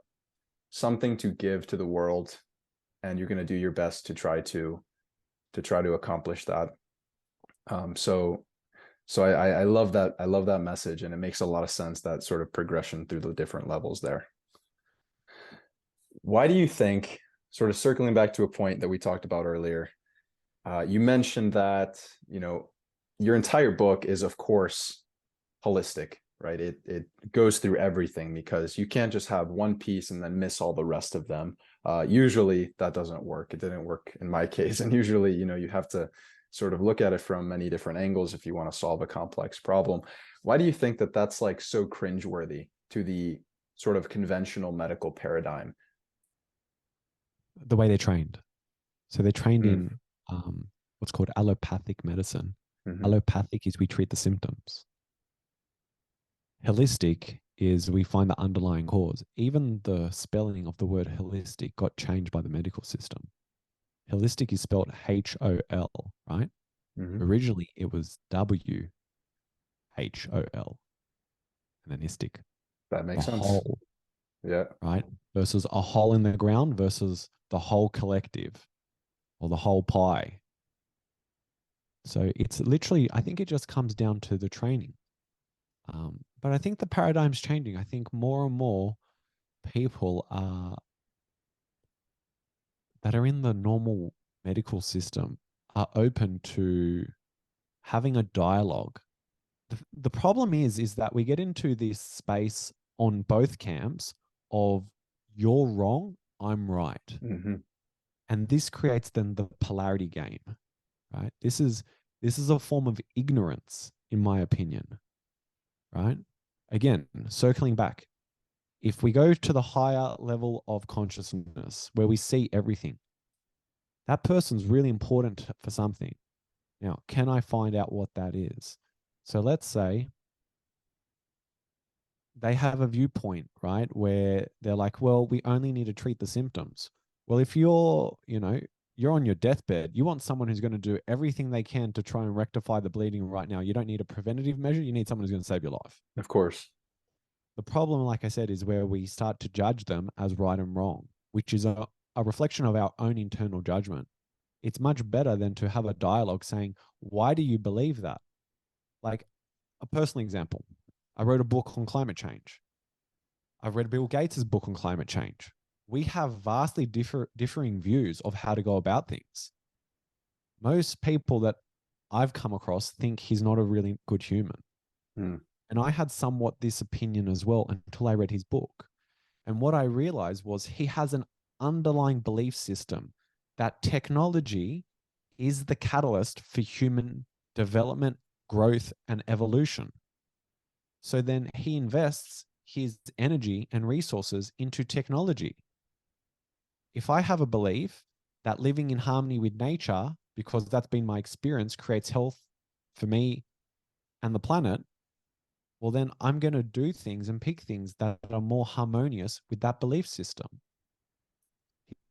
something to give to the world, and you're going to do your best to try to accomplish that. So I love that. I love that message, and it makes a lot of sense, that sort of progression through the different levels there. Why do you think, sort of circling back to a point that we talked about earlier, you mentioned that, your entire book is, of course, holistic, right? It goes through everything, because you can't just have one piece and then miss all the rest of them. Usually that doesn't work. It didn't work in my case. And usually, you have to sort of look at it from many different angles if you want to solve a complex problem. Why do you think that that's like so cringeworthy to the sort of conventional medical paradigm? The way they're trained. So they're trained Mm. in what's called allopathic medicine. Mm-hmm. Allopathic is we treat the symptoms. Holistic is we find the underlying cause. Even the spelling of the word holistic got changed by the medical system. Holistic is spelled HOL, right? Mm-hmm. Originally, it was WHOL, and then istic, That the makes sense. whole, Yeah. right? Versus a hole in the ground versus the whole collective or the whole pie. So it's literally, I think it just comes down to the training. But I think the paradigm's changing. I think more and more people that are in the normal medical system are open to having a dialogue. The problem is that we get into this space on both camps of you're wrong, I'm right. Mm-hmm. And this creates then the polarity game, right? This is a form of ignorance, in my opinion, right? Again, circling back, if we go to the higher level of consciousness where we see everything, that person's really important for something. Now, can I find out what that is? So let's say they have a viewpoint, right, where they're like, well, we only need to treat the symptoms. Well, if you're on your deathbed, you want someone who's going to do everything they can to try and rectify the bleeding right now. You don't need a preventative measure. You need someone who's going to save your life. Of course. The problem, like I said, is where we start to judge them as right and wrong, which is a reflection of our own internal judgment. It's much better than to have a dialogue saying, why do you believe that? Like a personal example, I wrote a book on climate change. I've read Bill Gates' book on climate change. We have vastly differing views of how to go about things. Most people that I've come across think he's not a really good human. Mm. And I had somewhat this opinion as well until I read his book. And what I realized was he has an underlying belief system that technology is the catalyst for human development, growth, and evolution. So then he invests his energy and resources into technology. If I have a belief that living in harmony with nature, because that's been my experience, creates health for me and the planet, well, then I'm going to do things and pick things that are more harmonious with that belief system.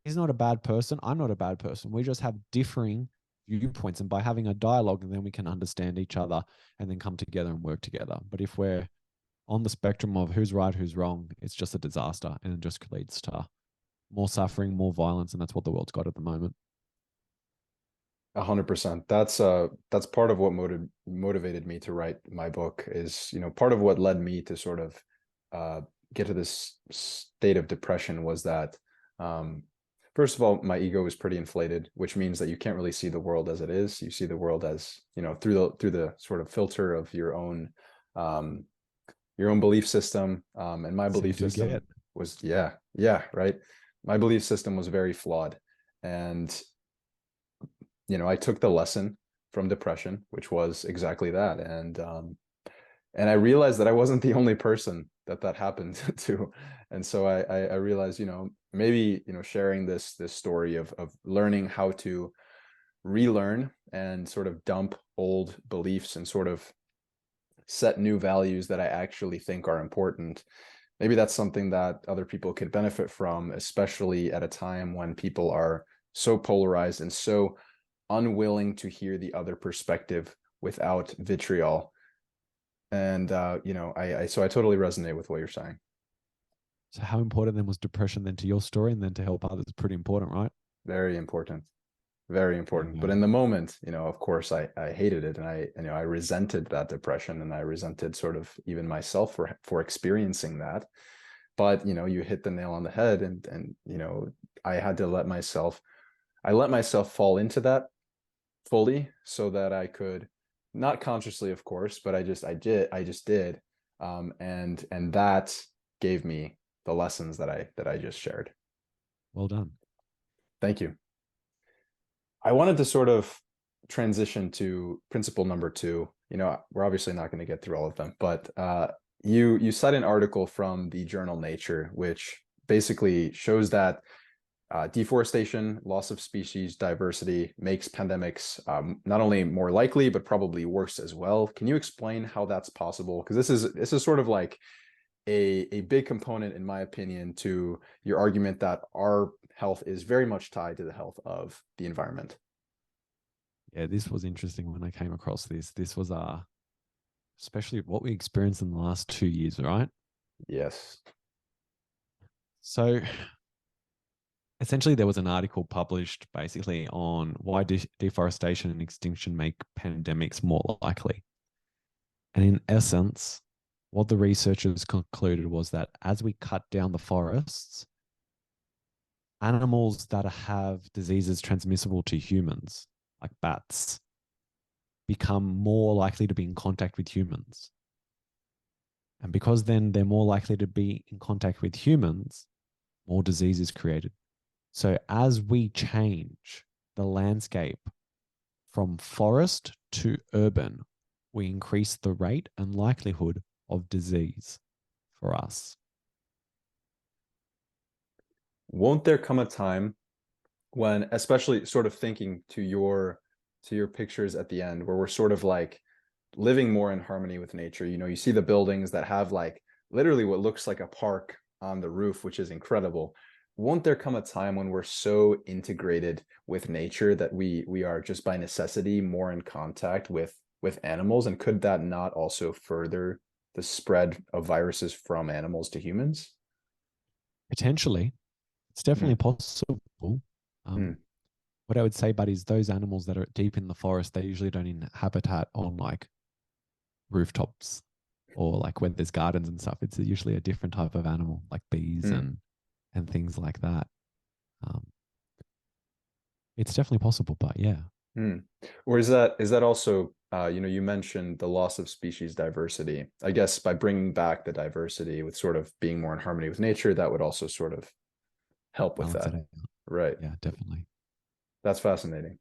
He's not a bad person. I'm not a bad person. We just have differing viewpoints. And by having a dialogue, then we can understand each other and then come together and work together. But if we're on the spectrum of who's right, who's wrong, it's just a disaster and it just leads to more suffering, more violence. And that's what the world's got at the moment. 100%. That's part of what motivated me to write my book. Is, part of what led me to sort of get to this state of depression was that, first of all, my ego is pretty inflated, which means that you can't really see the world as it is. You see the world as, through the sort of filter of your own belief system. And my So you belief do system get was, right. My belief system was very flawed. And I took the lesson from depression, which was exactly that. And I realized that I wasn't the only person that happened to. And so I realized, maybe, sharing this story of learning how to relearn and sort of dump old beliefs and sort of set new values that I actually think are important maybe that's something that other people could benefit from, especially at a time when people are so polarized and so unwilling to hear the other perspective without vitriol. And so I totally resonate with what you're saying. So how important then was depression then to your story and then to help others? Pretty important, right? Very important. Very There you important. But go. in the moment, of course, I hated it, and I resented that depression, and I resented sort of even myself for experiencing that. But you hit the nail on the head, and I had to let myself fall into that fully so that I could, not consciously, of course, but I just did, and that gave me the lessons that I just shared. Well done. Thank you. I wanted to sort of transition to principle number two. We're obviously not going to get through all of them, but you cite an article from the journal Nature, which basically shows that deforestation, loss of species diversity makes pandemics not only more likely, but probably worse as well. Can you explain how that's possible? Because this is sort of like a big component, in my opinion, to your argument that our health is very much tied to the health of the environment. Yeah, this was interesting when I came across this. This was especially what we experienced in the last 2 years, right? Yes. So essentially, there was an article published basically on why deforestation and extinction make pandemics more likely. And in essence, what the researchers concluded was that as we cut down the forests, animals that have diseases transmissible to humans, like bats, become more likely to be in contact with humans. And because then they're more likely to be in contact with humans, more disease is created. So as we change the landscape from forest to urban, we increase the rate and likelihood of disease for us. Won't there come a time when, especially sort of thinking to your pictures at the end, where we're sort of like living more in harmony with nature? You see the buildings that have like literally what looks like a park on the roof, which is incredible. Won't there come a time when we're so integrated with nature that we are just by necessity more in contact with animals? And could that not also further the spread of viruses from animals to humans? Potentially, it's definitely Mm, possible. Um, mm, what I would say, but is those animals that are deep in the forest, they usually don't inhabit on like rooftops or like where there's gardens and stuff. It's usually a different type of animal, like bees mm. and things like that. Um, it's definitely possible, but yeah, Hmm. Or is that also you mentioned the loss of species diversity. I guess by bringing back the diversity with sort of being more in harmony with nature, that would also sort of help with balance that. it out. Right. Yeah, definitely. That's fascinating.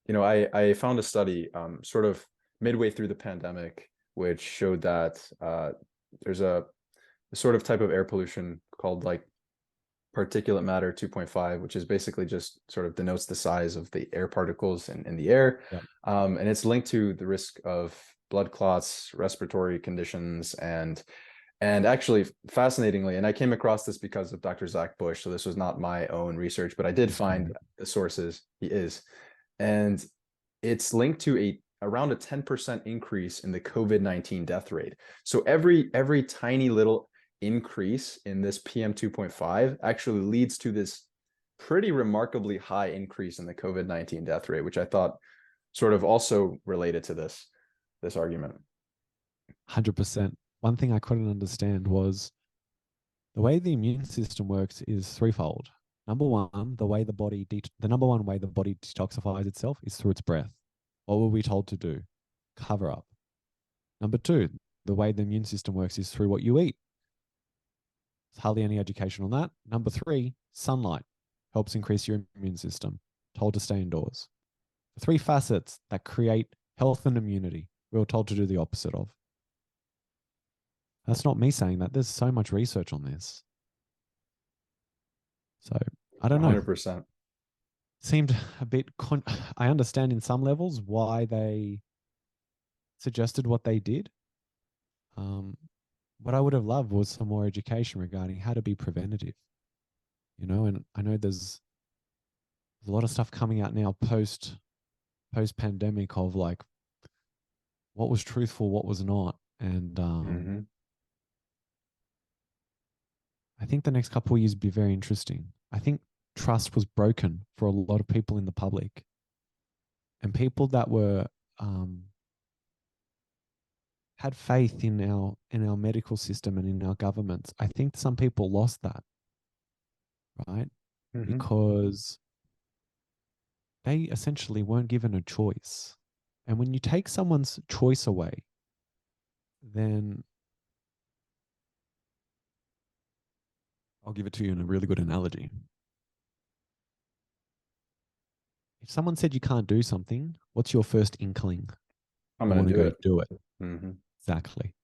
I found a study sort of midway through the pandemic, which showed that there's a sort of type of air pollution called like particulate matter 2.5, which is basically just sort of denotes the size of the air particles in the air. Yeah. And it's linked to the risk of blood clots, respiratory conditions, and actually fascinatingly, and I came across this because of Dr. Zach Bush, so this was not my own research, but I did He's find great. the sources. He is. And it's linked to around a 10% increase in the COVID-19 death rate. So every tiny little increase in this PM 2.5 actually leads to this pretty remarkably high increase in the COVID-19 death rate, which I thought sort of also related to this argument. 100%. One thing I couldn't understand was the way the immune system works is threefold. Number one, the number one way the body detoxifies itself is through its breath. What were we told to do? Cover up. Number two, the way the immune system works is through what you eat. There's hardly any education on that. Number three, sunlight helps increase your immune system. Told to stay indoors. The three facets that create health and immunity, we were told to do the opposite of. That's not me saying that. There's so much research on this. So I don't know. 100%. Seemed a bit. I understand in some levels why they suggested what they did. Um, what I would have loved was some more education regarding how to be preventative, and I know there's a lot of stuff coming out now post pandemic of like what was truthful, what was not. And Hmm. I think the next couple of years will be very interesting. I think trust was broken for a lot of people in the public, and people that were um, had faith in our medical system and in our governments. I think some people lost that, right? Hmm. Because they essentially weren't given a choice. And when you take someone's choice away, then I'll give it to you in a really good analogy. If someone said you can't do something, what's your first inkling? I'm You gonna want to do go it. do it. Hmm. Exactly.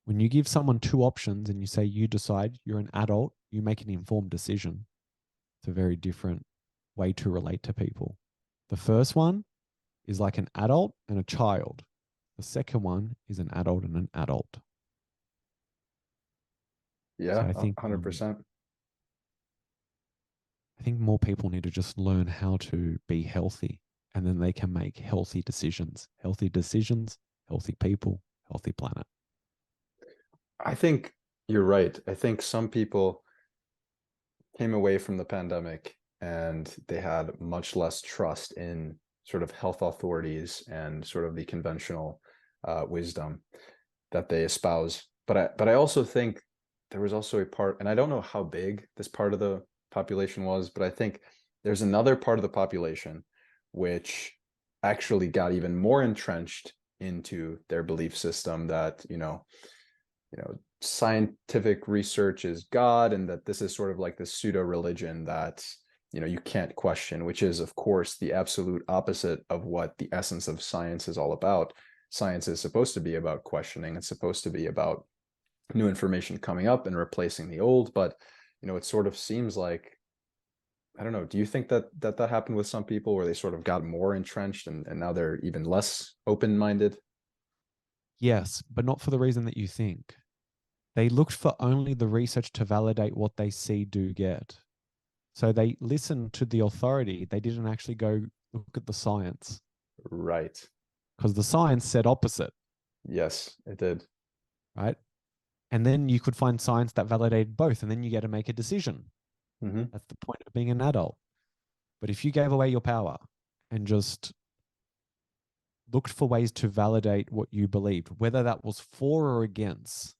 When you give someone two options and you say you decide, you're an adult, you make an informed decision. It's a very different way to relate to people. The first one is like an adult and a child. The second one is an adult and an adult. So Yeah, 100%. I think more people need to just learn how to be healthy, and then they can make healthy decisions. Healthy decisions, healthy people, healthy planet. I think you're right. I think some people came away from the pandemic and they had much less trust in sort of health authorities and sort of the conventional wisdom that they espouse. But I also think there was also a part, and I don't know how big this part of the population was, but I think there's another part of the population which actually got even more entrenched into their belief system that, scientific research is God, and that this is sort of like this pseudo religion that you can't question, which is of course the absolute opposite of what the essence of science is all about. Science is supposed to be about questioning. It's supposed to be about new information coming up and replacing the old. But it sort of seems like, I don't know, do you think that happened with some people where they sort of got more entrenched and now they're even less open-minded? Yes, but not for the reason that you think. They looked for only the research to validate what they see, do, get. So they listened to the authority. They didn't actually go look at the science Right. because the science said opposite, Yes, it did. right? And then you could find science that validated both, and then you get to make a decision. Hmm. That's the point of being an adult. But if you gave away your power and just looked for ways to validate what you believed, whether that was for or against,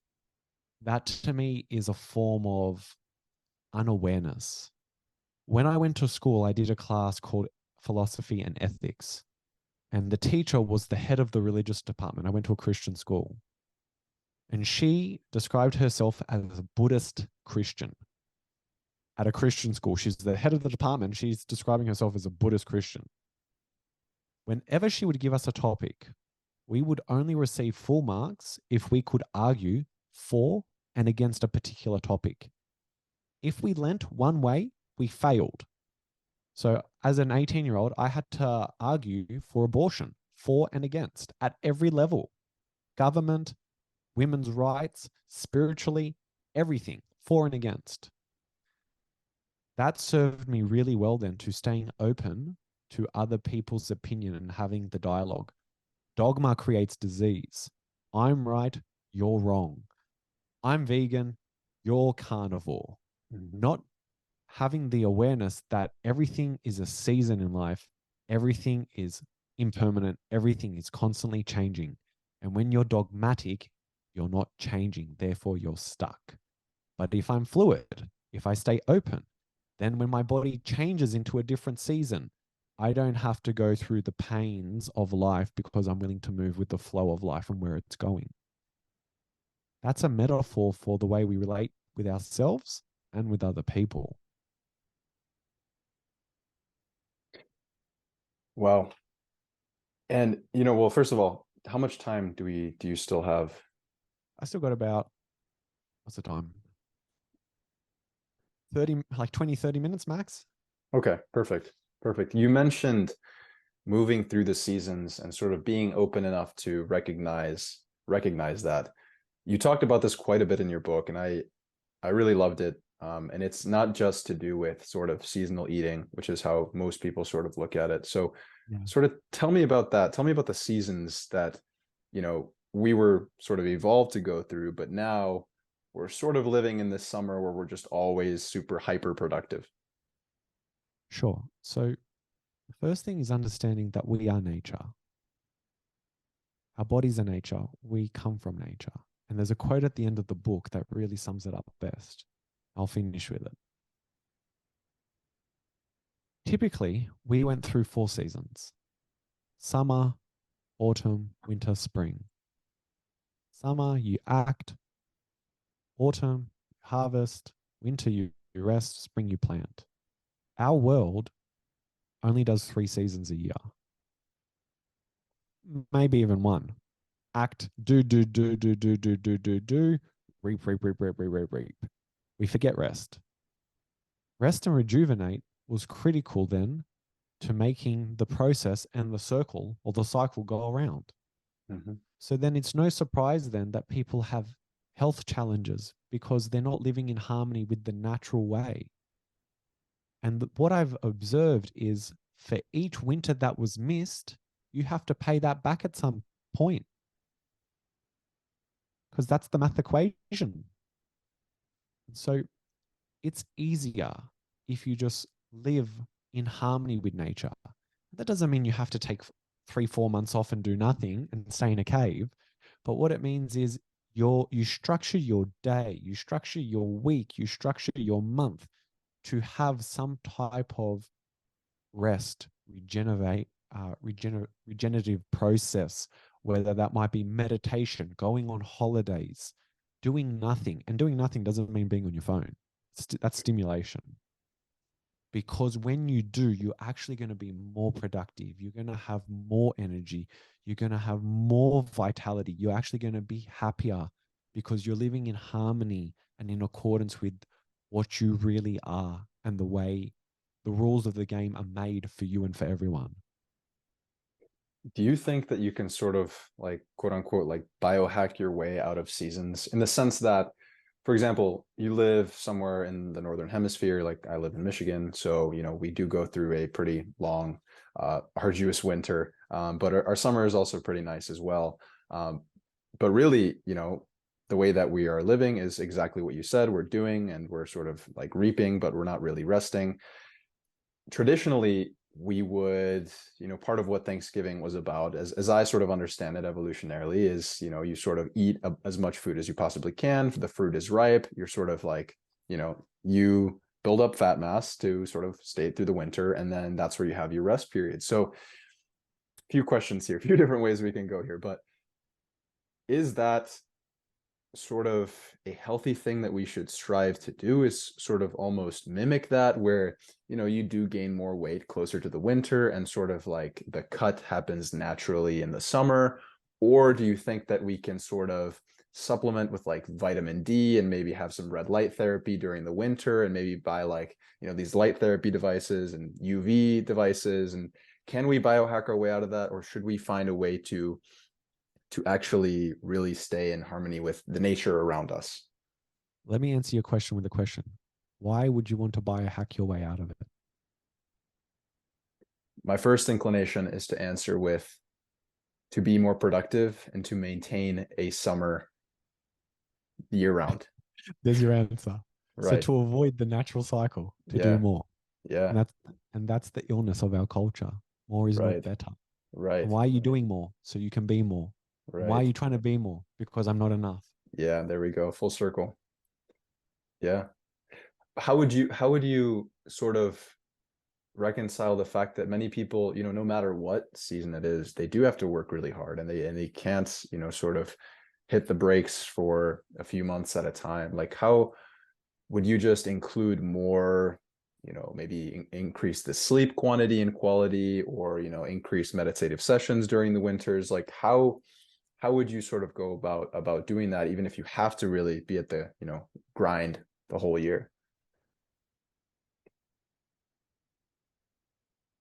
that to me is a form of unawareness. When I went to school, I did a class called Philosophy and Ethics, and the teacher was the head of the religious department. I went to a Christian school, and she described herself as a Buddhist Christian at a Christian school. She's the head of the department. She's describing herself as a Buddhist Christian. Whenever she would give us a topic, we would only receive full marks if we could argue for and against a particular topic. If we leant one way, we failed. So, as an 18-year-old, I had to argue for abortion, for and against, at every level: government, women's rights, spiritually, everything, for and against. That served me really well then to staying open to other people's opinion and having the dialogue. Dogma creates disease. I'm right, you're wrong. I'm vegan, you're carnivore. Hmm. Not having the awareness that everything is a season in life, everything is impermanent, everything is constantly changing. And when you're dogmatic, you're not changing, therefore you're stuck. But if I'm fluid, if I stay open, then when my body changes into a different season, I don't have to go through the pains of life because I'm willing to move with the flow of life and where it's going. That's a metaphor for the way we relate with ourselves and with other people. Wow. And well, first of all, how much time do you still have? I still got about, what's the time? 30, like 20, 30 minutes max. Okay, perfect. Perfect. You mentioned moving through the seasons and sort of being open enough to recognize that. You talked about this quite a bit in your book, and I really loved it. And it's not just to do with sort of seasonal eating, which is how most people sort of look at it. So, Yeah. sort of tell me about that. Tell me about the seasons that, we were sort of evolved to go through, but now we're sort of living in this summer where we're just always super hyper productive. Sure. So the first thing is understanding that we are nature. Our bodies are nature. We come from nature. And there's a quote at the end of the book that really sums it up best. I'll finish with it. Typically, we went through 4 seasons: summer, autumn, winter, spring. Summer, you act; autumn, you harvest; winter, you rest; spring, you plant. Our world only does 3 seasons a year, maybe even one. Act, do, reap, reap, reap, reap, reap, reap, reap. We forget rest. Rest and rejuvenate was critical then to making the process and the circle or the cycle go around. Mm-hmm. So then it's no surprise then that people have health challenges because they're not living in harmony with the natural way. And what I've observed is for each winter that was missed, you have to pay that back at some point because that's the math equation. So it's easier if you just live in harmony with nature. That doesn't mean you have to take 3, 4 months off and do nothing and stay in a cave. But what it means is you structure your day, you structure your week, you structure your month to have some type of rest, regenerative process, whether that might be meditation, going on holidays, doing nothing. And doing nothing doesn't mean being on your phone. That's stimulation. Because when you do, you're actually going to be more productive. You're going to have more energy. You're going to have more vitality. You're actually going to be happier because you're living in harmony and in accordance with what you really are and the way the rules of the game are made for you and for everyone. Do you think that you can sort of like quote unquote like biohack your way out of seasons in the sense that, for example, you live somewhere in the northern hemisphere, like I live in Michigan, so we do go through a pretty long, arduous winter, but our summer is also pretty nice as well. But really, the way that we are living is exactly what you said we're doing, and we're sort of like reaping, but we're not really resting. Traditionally we would, part of what Thanksgiving was about, as I sort of understand it evolutionarily, is, you sort of eat as much food as you possibly can. The fruit is ripe. You're sort of like, you build up fat mass to sort of stay through the winter, and then that's where you have your rest period. So a few questions here, a few different ways we can go here, but is that sort of a healthy thing that we should strive to do, is sort of almost mimic that, where you do gain more weight closer to the winter and sort of like the cut happens naturally in the summer? Or do you think that we can sort of supplement with like vitamin D and maybe have some red light therapy during the winter, and maybe buy like these light therapy devices and UV devices? And can we biohack our way out of that, or should we find a way to actually really stay in harmony with the nature around us? Let me answer your question with a question. Why would you want to biohack your way out of it? My first inclination is to answer with to be more productive and to maintain a summer year round. There's your answer. So Right. to avoid the natural cycle, to do Yeah. more. Yeah. And that's the illness of our culture. More is not Right. better. And Right. why are you doing more? So you can be more. And why are Right. you trying to be more? Because I'm not enough. Yeah. There we go. Full circle. Yeah. How would you sort of reconcile the fact that many people, no matter what season it is, they do have to work really hard, and they can't, sort of hit the brakes for a few months at a time? Like, how would you just include more, maybe increase the sleep quantity and quality, or increase meditative sessions during the winters? Like, how would you sort of go about doing that, even if you have to really be at the grind the whole year?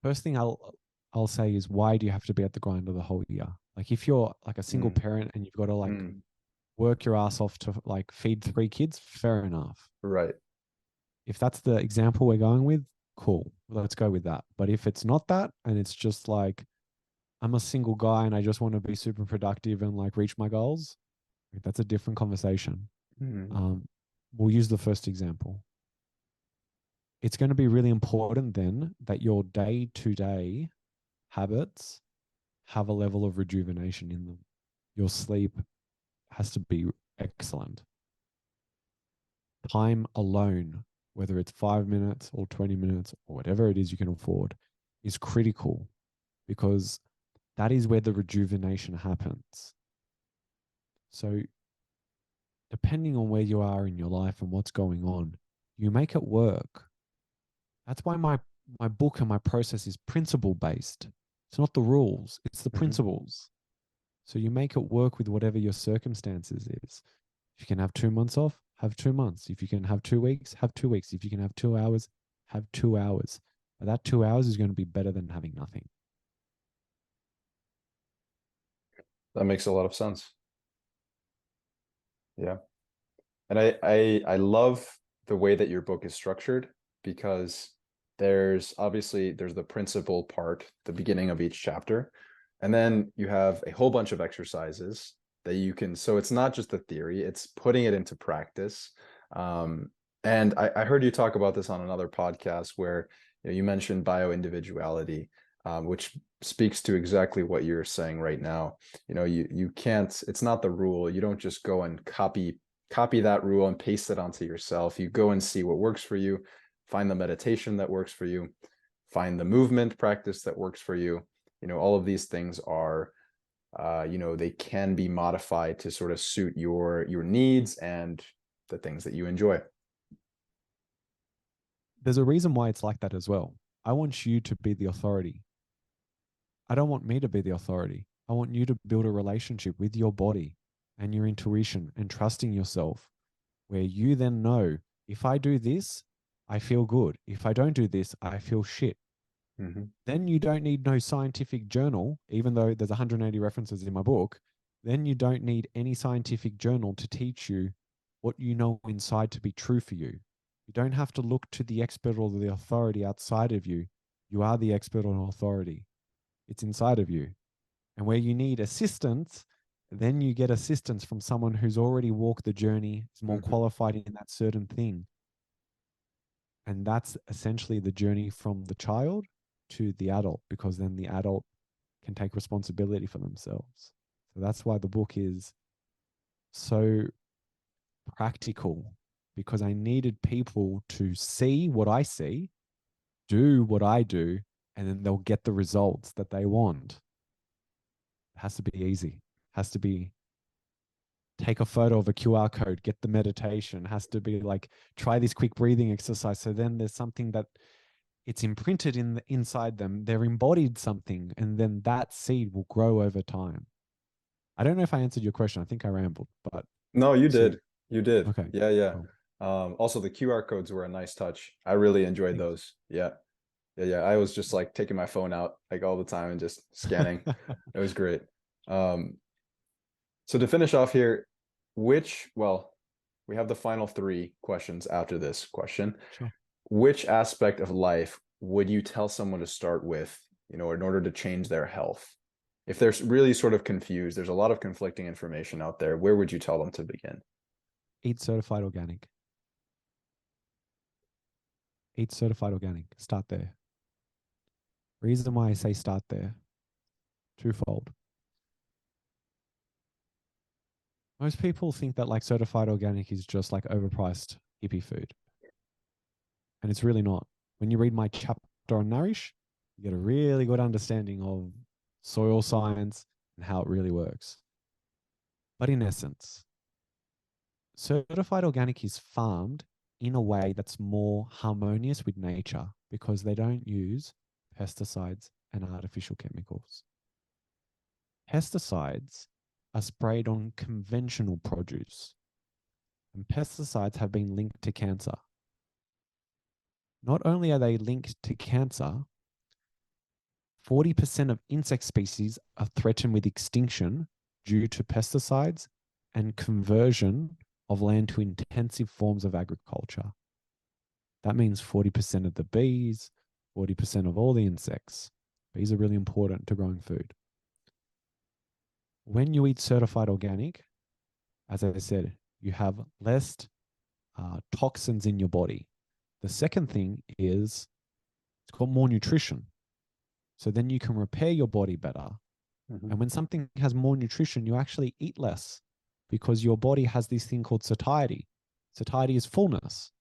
First thing I'll say is, why do you have to be at the grind of the whole year? Like if you're like a single Mm, parent and you've got to like mm, work your ass off to like feed 3 kids, fair enough. Right. If that's the example we're going with, cool. Let's go with that. But if it's not that, and it's just like, I'm a single guy and I just want to be super productive and like reach my goals, that's a different conversation. Mhm. We'll use the first example. It's going to be really important then that your day-to-day habits have a level of rejuvenation in them. Your sleep has to be excellent. Time alone, whether it's 5 minutes or 20 minutes or whatever it is you can afford, is critical, because that is where the rejuvenation happens. So, depending on where you are in your life and what's going on, you make it work. That's why my book and my process is principle based. It's not the rules, it's the Mhm. principles. So you make it work with whatever your circumstances is. If you can have 2 months off, have 2 months. If you can have 2 weeks, have 2 weeks. If you can have 2 hours, have 2 hours. But that 2 hours is going to be better than having nothing. That makes a lot of sense. Yeah. And I love the way that your book is structured, because there's the principle part, the beginning of each chapter, and then you have a whole bunch of exercises that you can, so it's not just the theory, it's putting it into practice. And I heard you talk about this on another podcast where you mentioned bioindividuality, which speaks to exactly what you're saying right now. You can't, it's not the rule. You don't just go and copy that rule and paste it onto yourself. You go and see what works for you, find the meditation that works for you, find the movement practice that works for you. All of these things are, they can be modified to sort of suit your needs and the things that you enjoy. There's a reason why it's like that as well. I want you to be the authority. I don't want me to be the authority. I want you to build a relationship with your body and your intuition and trusting yourself, where you then know, if I do this, I feel good. If I don't do this, I feel shit. Mm-hmm. Then you don't need no scientific journal, even though there's 180 references in my book. Then you don't need any scientific journal to teach you what you know inside to be true for you. You don't have to look to the expert or the authority outside of you. You are the expert or authority. It's inside of you. And where you need assistance, then you get assistance from someone who's already walked the journey, is more Mm-hmm. qualified in that certain thing. And that's essentially the journey from the child to the adult, because then the adult can take responsibility for themselves. So that's why the book is so practical, because I needed people to see what I see, do what I do, and then they'll get the results that they want. It has to be easy. It has to be take a photo of a QR code, get the meditation. It has to be like try this quick breathing exercise. So then there's something that it's imprinted inside them. They're embodied something, and then that seed will grow over time. I don't know if I answered your question. I think I rambled, but No, you so did. You did. okay, Yeah, yeah. cool. Also the QR codes were a nice touch. I really enjoyed Thanks. those. Yeah. Yeah, yeah. I was just like taking my phone out like all the time and just scanning. It was great. Um, so to finish off here, well, we have the final three questions after this question. Sure. Which aspect of life would you tell someone to start with, in order to change their health? If they're really sort of confused, there's a lot of conflicting information out there. Where would you tell them to begin? Eat certified organic. Eat certified organic. Start there. Reason why I say start there, twofold. Most people think that like certified organic is just like overpriced hippie food. And it's really not. When you read my chapter on Nourish, you get a really good understanding of soil science and how it really works. But in essence, certified organic is farmed in a way that's more harmonious with nature, because they don't use pesticides and artificial chemicals. Pesticides are sprayed on conventional produce, and pesticides have been linked to cancer. Not only are they linked to cancer, 40% of insect species are threatened with extinction due to pesticides and conversion of land to intensive forms of agriculture. That means 40% of the bees, 40% of all the insects. Bees are really important to growing food. When you eat certified organic, as I said, you have less toxins in your body. The second thing is it's got more nutrition. So then you can repair your body better. Mm-hmm. And when something has more nutrition, you actually eat less because your body has this thing called satiety. Satiety is fullness.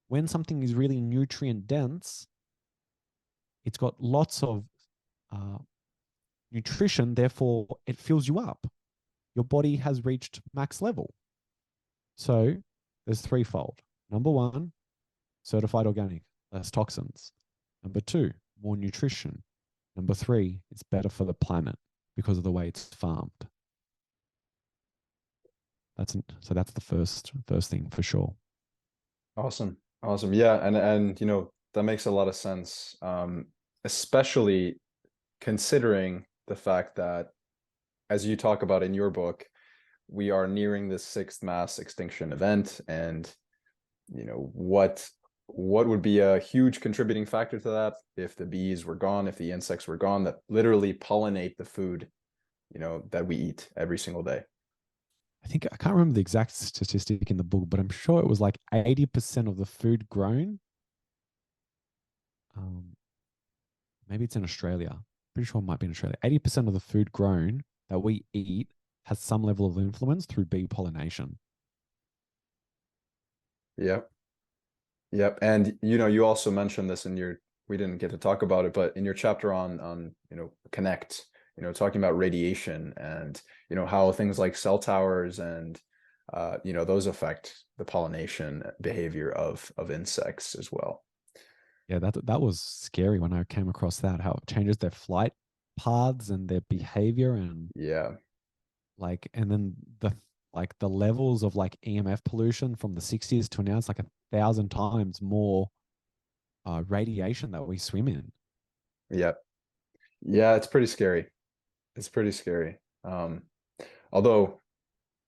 When something is really nutrient dense, it's got lots of nutrition, therefore it fills you up. Your body has reached max level. So there's threefold. Number one, certified organic, less toxins. Number two, more nutrition. Number three, it's better for the planet because of the way it's farmed. So that's the first thing for sure. Awesome. Awesome. Yeah, and that makes a lot of sense. Especially considering the fact that, as you talk about in your book, we are nearing the sixth mass extinction event, and what would be a huge contributing factor to that if the bees were gone, if the insects were gone that literally pollinate the food that we eat every single day. I can't remember the exact statistic in the book, but I'm sure it was like 80% of the food grown. Maybe it's in Australia. Pretty sure it might be in Australia. 80% of the food grown that we eat has some level of influence through bee pollination. Yep. Yep. And you also mentioned this we didn't get to talk about it, but in your chapter on Connect, talking about radiation and how things like cell towers and those affect the pollination behavior of insects as well. Yeah, that was scary when I came across that, how it changes their flight paths and their behavior and Yeah. and then the levels of like EMF pollution from the 60s to now, it's like 1,000 times more radiation that we swim in. Yep. Yeah, it's pretty scary. It's pretty scary. Although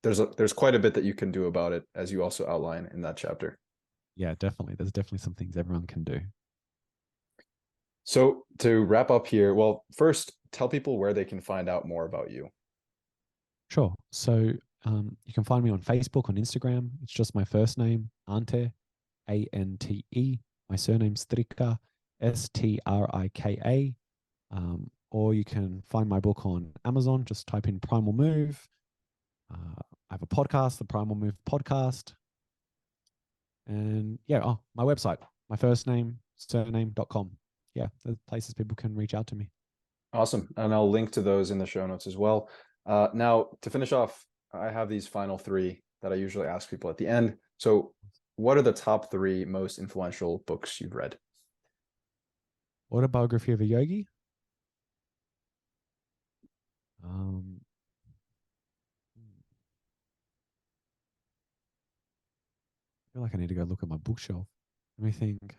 there's quite a bit that you can do about it, as you also outline in that chapter. Yeah, definitely. There's definitely some things everyone can do. So to wrap up here, well, first, tell people where they can find out more about you. Sure. So you can find me on Facebook, on Instagram. It's just my first name, Ante, Ante. My surname, Strika, Strika. Or you can find my book on Amazon. Just type in Primal Move. I have a podcast, the Primal Move podcast. And yeah, my website, my first name, surname.com. Yeah, the places people can reach out to me. Awesome. And I'll link to those in the show notes as well. Now, to finish off, I have these final three that I usually ask people at the end. So what are the top three most influential books you've read? Autobiography of a Yogi. Um, I feel like I need to go look at my bookshelf. Let me think.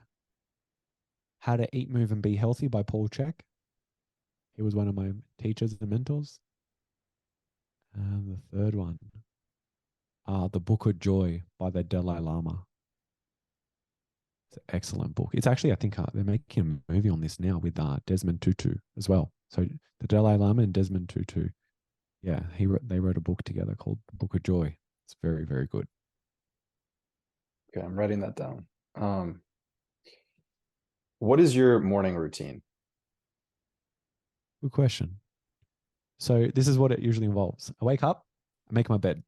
How to Eat, Move, and Be Healthy by Paul Chek. He was one of my teachers and mentors. And the third one, The Book of Joy by the Dalai Lama. It's an excellent book. It's actually, I think they're making a movie on this now with Desmond Tutu as well. So the Dalai Lama and Desmond Tutu. Yeah, they wrote a book together called The Book of Joy. It's very, very good. Okay, I'm writing that down. What is your morning routine? Good question. So this is what it usually involves. I wake up, I make my bed,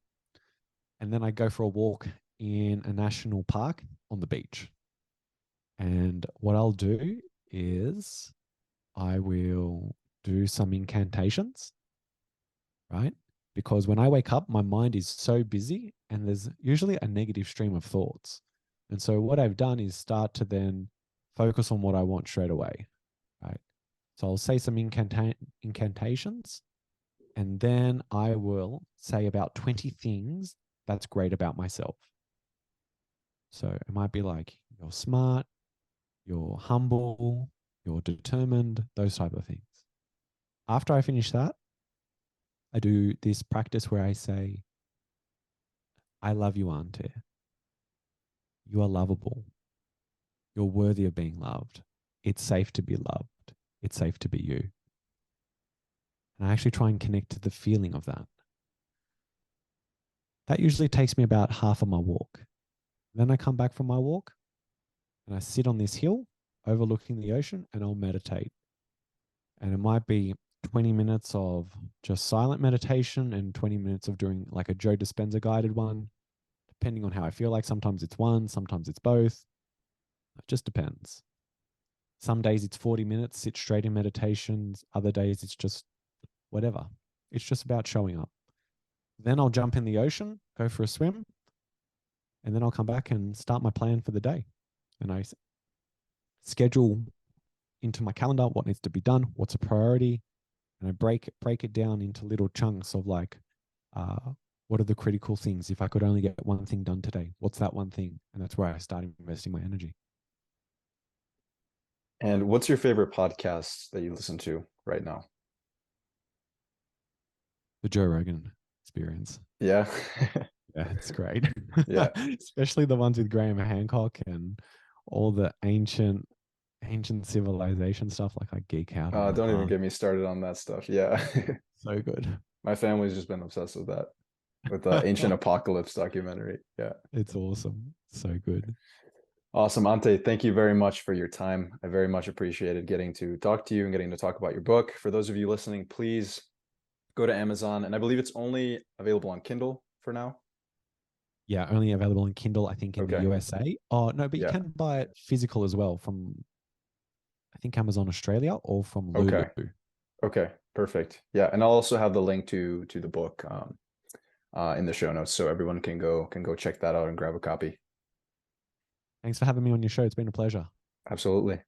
and then I go for a walk in a national park on the beach. And what I'll do is I will do some incantations, right? Because when I wake up, my mind is so busy and there's usually a negative stream of thoughts. And so what I've done is start to then focus on what I want straight away, right? So I'll say some incantations and then I will say about 20 things that's great about myself. So it might be like, you're smart, you're humble, you're determined, those type of things. After I finish that, I do this practice where I say, I love you, Ante. You are lovable. You're worthy of being loved. It's safe to be loved. It's safe to be you. And I actually try and connect to the feeling of that. That usually takes me about half of my walk. Then I come back from my walk and I sit on this hill overlooking the ocean and I'll meditate. And it might be 20 minutes of just silent meditation and 20 minutes of doing like a Joe Dispenza guided one, depending on how I feel like. Sometimes it's one, sometimes it's both. It just depends. Some days it's 40 minutes, sit straight in meditations. Other days it's just whatever. It's just about showing up. Then I'll jump in the ocean, go for a swim, and then I'll come back and start my plan for the day. And I schedule into my calendar what needs to be done, what's a priority, and I break it down into little chunks of like, what are the critical things? If I could only get one thing done today, what's that one thing? And that's where I start investing my energy. And what's your favorite podcast that you listen to right now? The Joe Rogan Experience. Yeah. Yeah, it's great. Yeah. Especially the ones with Graham Hancock and all the ancient civilization stuff. Like I geek out on that Don't even hard. get me started on that stuff. Yeah. So good. My family's just been obsessed with that, with the ancient apocalypse documentary. Yeah. It's awesome. So good. Awesome. Ante, thank you very much for your time. I very much appreciated getting to talk to you and getting to talk about your book. For those of you listening, please go to Amazon. And I believe it's only available on Kindle for now. Yeah, only available on Kindle, I think, in the Okay. USA. Oh, no, but you Yeah. can buy it physical as well from, I think, Amazon Australia or from Lulu. Okay. Okay. Perfect. Yeah. And I'll also have the link to the book in the show notes so everyone can go check that out and grab a copy. Thanks for having me on your show. It's been a pleasure. Absolutely.